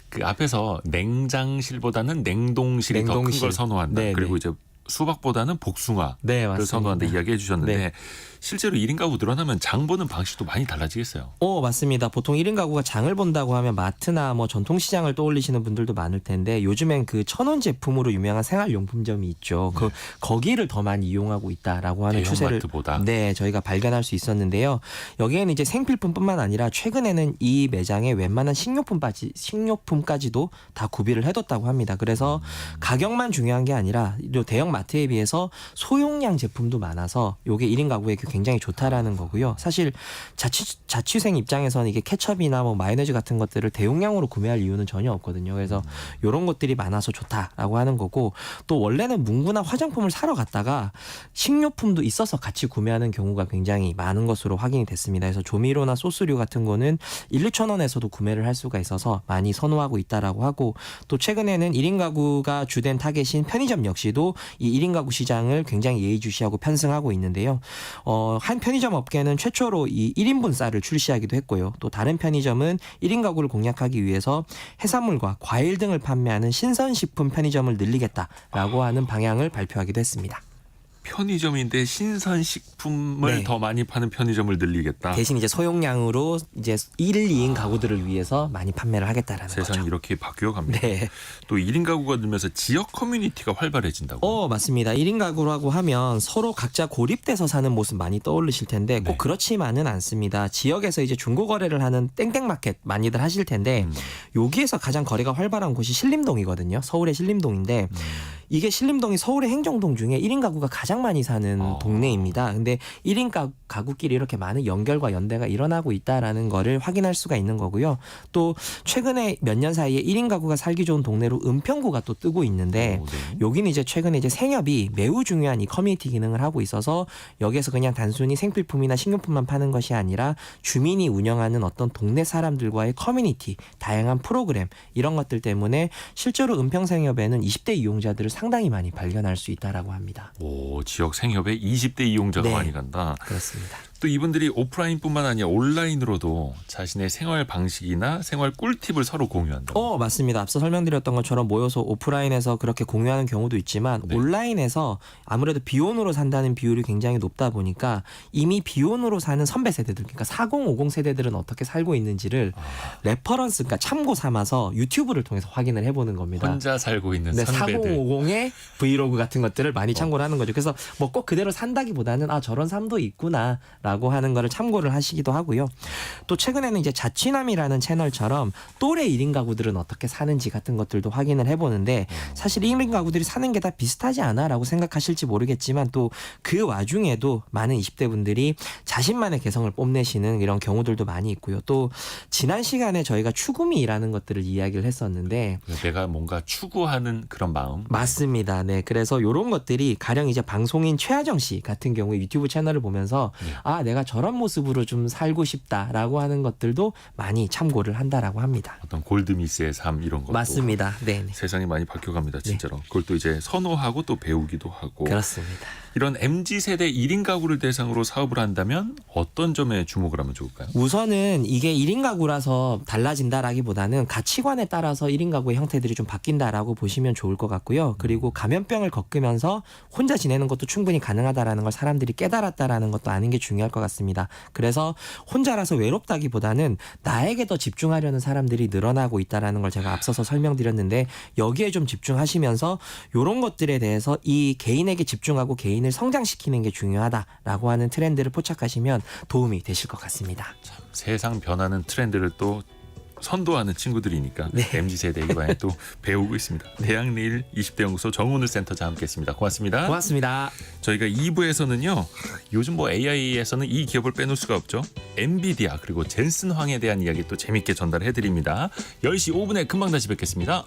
그 앞에서 냉장실보다는 냉동실이 더 큰 냉동실. 걸 선호한다. 네, 그리고 네. 이제 수박보다는 복숭아를 네, 맞습니다. 선호한다 이야기해 주셨는데 네. 실제로 1인 가구 늘어나면 장 보는 방식도 많이 달라지겠어요. 맞습니다. 보통 1인 가구가 장을 본다고 하면 마트나 뭐 전통시장을 떠올리시는 분들도 많을 텐데 요즘엔 그 1,000원 제품으로 유명한 생활용품점이 있죠. 거기를 더 많이 이용하고 있다라고 하는 추세를 대형마트보다. 네, 저희가 발견할 수 있었는데요. 여기에는 이제 생필품뿐만 아니라 최근에는 이 매장에 웬만한 식료품까지도 다 구비를 해뒀다고 합니다. 그래서 가격만 중요한 게 아니라 요 대형 마트에 비해서 소용량 제품도 많아서 요게 1인 가구에게 굉장히 좋다라는 거고요. 사실 자취생 입장에서는 이게 케첩이나 뭐 마요네즈 같은 것들을 대용량으로 구매할 이유는 전혀 없거든요. 그래서 이런 것들이 많아서 좋다라고 하는 거고 또 원래는 문구나 화장품을 사러 갔다가 식료품도 있어서 같이 구매하는 경우가 굉장히 많은 것으로 확인이 됐습니다. 그래서 조미료나 소스류 같은 거는 1-2,000원에서도 구매를 할 수가 있어서 많이 선호하고 있다라고 하고 또 최근에는 1인 가구가 주된 타겟인 편의점 역시도 이 1인 가구 시장을 굉장히 예의주시하고 편승하고 있는데요. 한 편의점 업계는 최초로 이 1인분 쌀을 출시하기도 했고요. 또 다른 편의점은 1인 가구를 공략하기 위해서 해산물과 과일 등을 판매하는 신선식품 편의점을 늘리겠다라고 하는 방향을 발표하기도 했습니다. 편의점인데 신선식품을 네. 더 많이 파는 편의점을 늘리겠다. 대신 이제 소용량으로 이제 1, 2인 가구들을 위해서 많이 판매를 하겠다라는 세상이 거죠. 이렇게 바뀌어 갑니다. 네. 또 1인 가구가 늘면서 지역 커뮤니티가 활발해진다고. 맞습니다. 1인 가구라고 하면 서로 각자 고립돼서 사는 모습 많이 떠오르실 텐데 꼭 네. 그렇지만은 않습니다. 지역에서 이제 중고 거래를 하는 땡땡마켓 많이들 하실 텐데 여기에서 가장 거래가 활발한 곳이 신림동이거든요. 서울의 신림동인데 이게 신림동이 서울의 행정동 중에 1인 가구가 가장 많이 사는 동네입니다. 근데 1인 가구끼리 이렇게 많은 연결과 연대가 일어나고 있다라는 거를 확인할 수가 있는 거고요. 또 최근에 몇 년 사이에 1인 가구가 살기 좋은 동네로 은평구가 또 뜨고 있는데 네. 여기는 이제 최근에 이제 생협이 매우 중요한 이 커뮤니티 기능을 하고 있어서 여기에서 그냥 단순히 생필품이나 식료품만 파는 것이 아니라 주민이 운영하는 어떤 동네 사람들과의 커뮤니티, 다양한 프로그램 이런 것들 때문에 실제로 은평생협에는 20대 이용자들을 상당히 많이 발견할 수 있다라고 합니다. 오, 지역 생협에 20대 이용자가 네. 많이 간다. 그렇습니다. 또 이분들이 오프라인뿐만 아니라 온라인으로도 자신의 생활 방식이나 생활 꿀팁을 서로 공유한다. 맞습니다. 앞서 설명드렸던 것처럼 모여서 오프라인에서 그렇게 공유하는 경우도 있지만 네. 온라인에서 아무래도 비혼으로 산다는 비율이 굉장히 높다 보니까 이미 비혼으로 사는 선배 세대들, 그러니까 40, 50 세대들은 어떻게 살고 있는지를 레퍼런스, 그러니까 참고 삼아서 유튜브를 통해서 확인을 해보는 겁니다. 혼자 살고 있는 네, 선배들. 4050의 브이로그 같은 것들을 많이 참고를 하는 거죠. 그래서 뭐 꼭 그대로 산다기보다는 저런 삶도 있구나라고 하는 거를 참고를 하시기도 하고요. 또 최근에는 이제 자취남이라는 채널처럼 또래 1인 가구들은 어떻게 사는지 같은 것들도 확인을 해보는데 사실 1인 가구들이 사는 게 다 비슷하지 않아라고 생각하실지 모르겠지만 또 그 와중에도 많은 20대 분들이 자신만의 개성을 뽐내시는 이런 경우들도 많이 있고요. 또 지난 시간에 저희가 추구미라는 것들을 이야기를 했었는데 내가 뭔가 추구하는 그런 마음. 맞습니다. 네. 그래서 이런 것들이 가령 이제 방송인 최하정 씨 같은 경우에 유튜브 채널을 보면서 내가 저런 모습으로 좀 살고 싶다라고 하는 것들도 많이 참고를 한다라고 합니다. 어떤 골드미스의 삶 이런 것도. 맞습니다. 네. 세상이 많이 바뀌어갑니다. 진짜로. 그걸 또 이제 선호하고 또 배우기도 하고. 그렇습니다. 이런 MZ세대 1인 가구를 대상으로 사업을 한다면 어떤 점에 주목을 하면 좋을까요? 우선은 이게 1인 가구라서 달라진다라기보다는 가치관에 따라서 1인 가구의 형태들이 좀 바뀐다라고 보시면 좋을 것 같고요. 그리고 감염병을 겪으면서 혼자 지내는 것도 충분히 가능하다라는 걸 사람들이 깨달았다라는 것도 아는 게 중요할 것 같습니다. 그래서 혼자라서 외롭다기보다는 나에게 더 집중하려는 사람들이 늘어나고 있다라는 걸 제가 앞서서 설명드렸는데 여기에 좀 집중하시면서 이런 것들에 대해서 이 개인에게 집중하고 개인을 성장시키는 게 중요하다라고 하는 트렌드를 포착하시면 도움이 되실 것 같습니다. 세상 변하는 트렌드를 또 선도하는 친구들이니까 네. MZ세대에게 많이 또 배우고 있습니다. 대학내일 20대 연구소 정훈우 센터장 함께했습니다. 고맙습니다. 고맙습니다. 저희가 2부에서는요. 요즘 뭐 AI에서는 이 기업을 빼놓을 수가 없죠. 엔비디아 그리고 젠슨 황에 대한 이야기 또 재밌게 전달해드립니다. 10시 5분에 금방 다시 뵙겠습니다.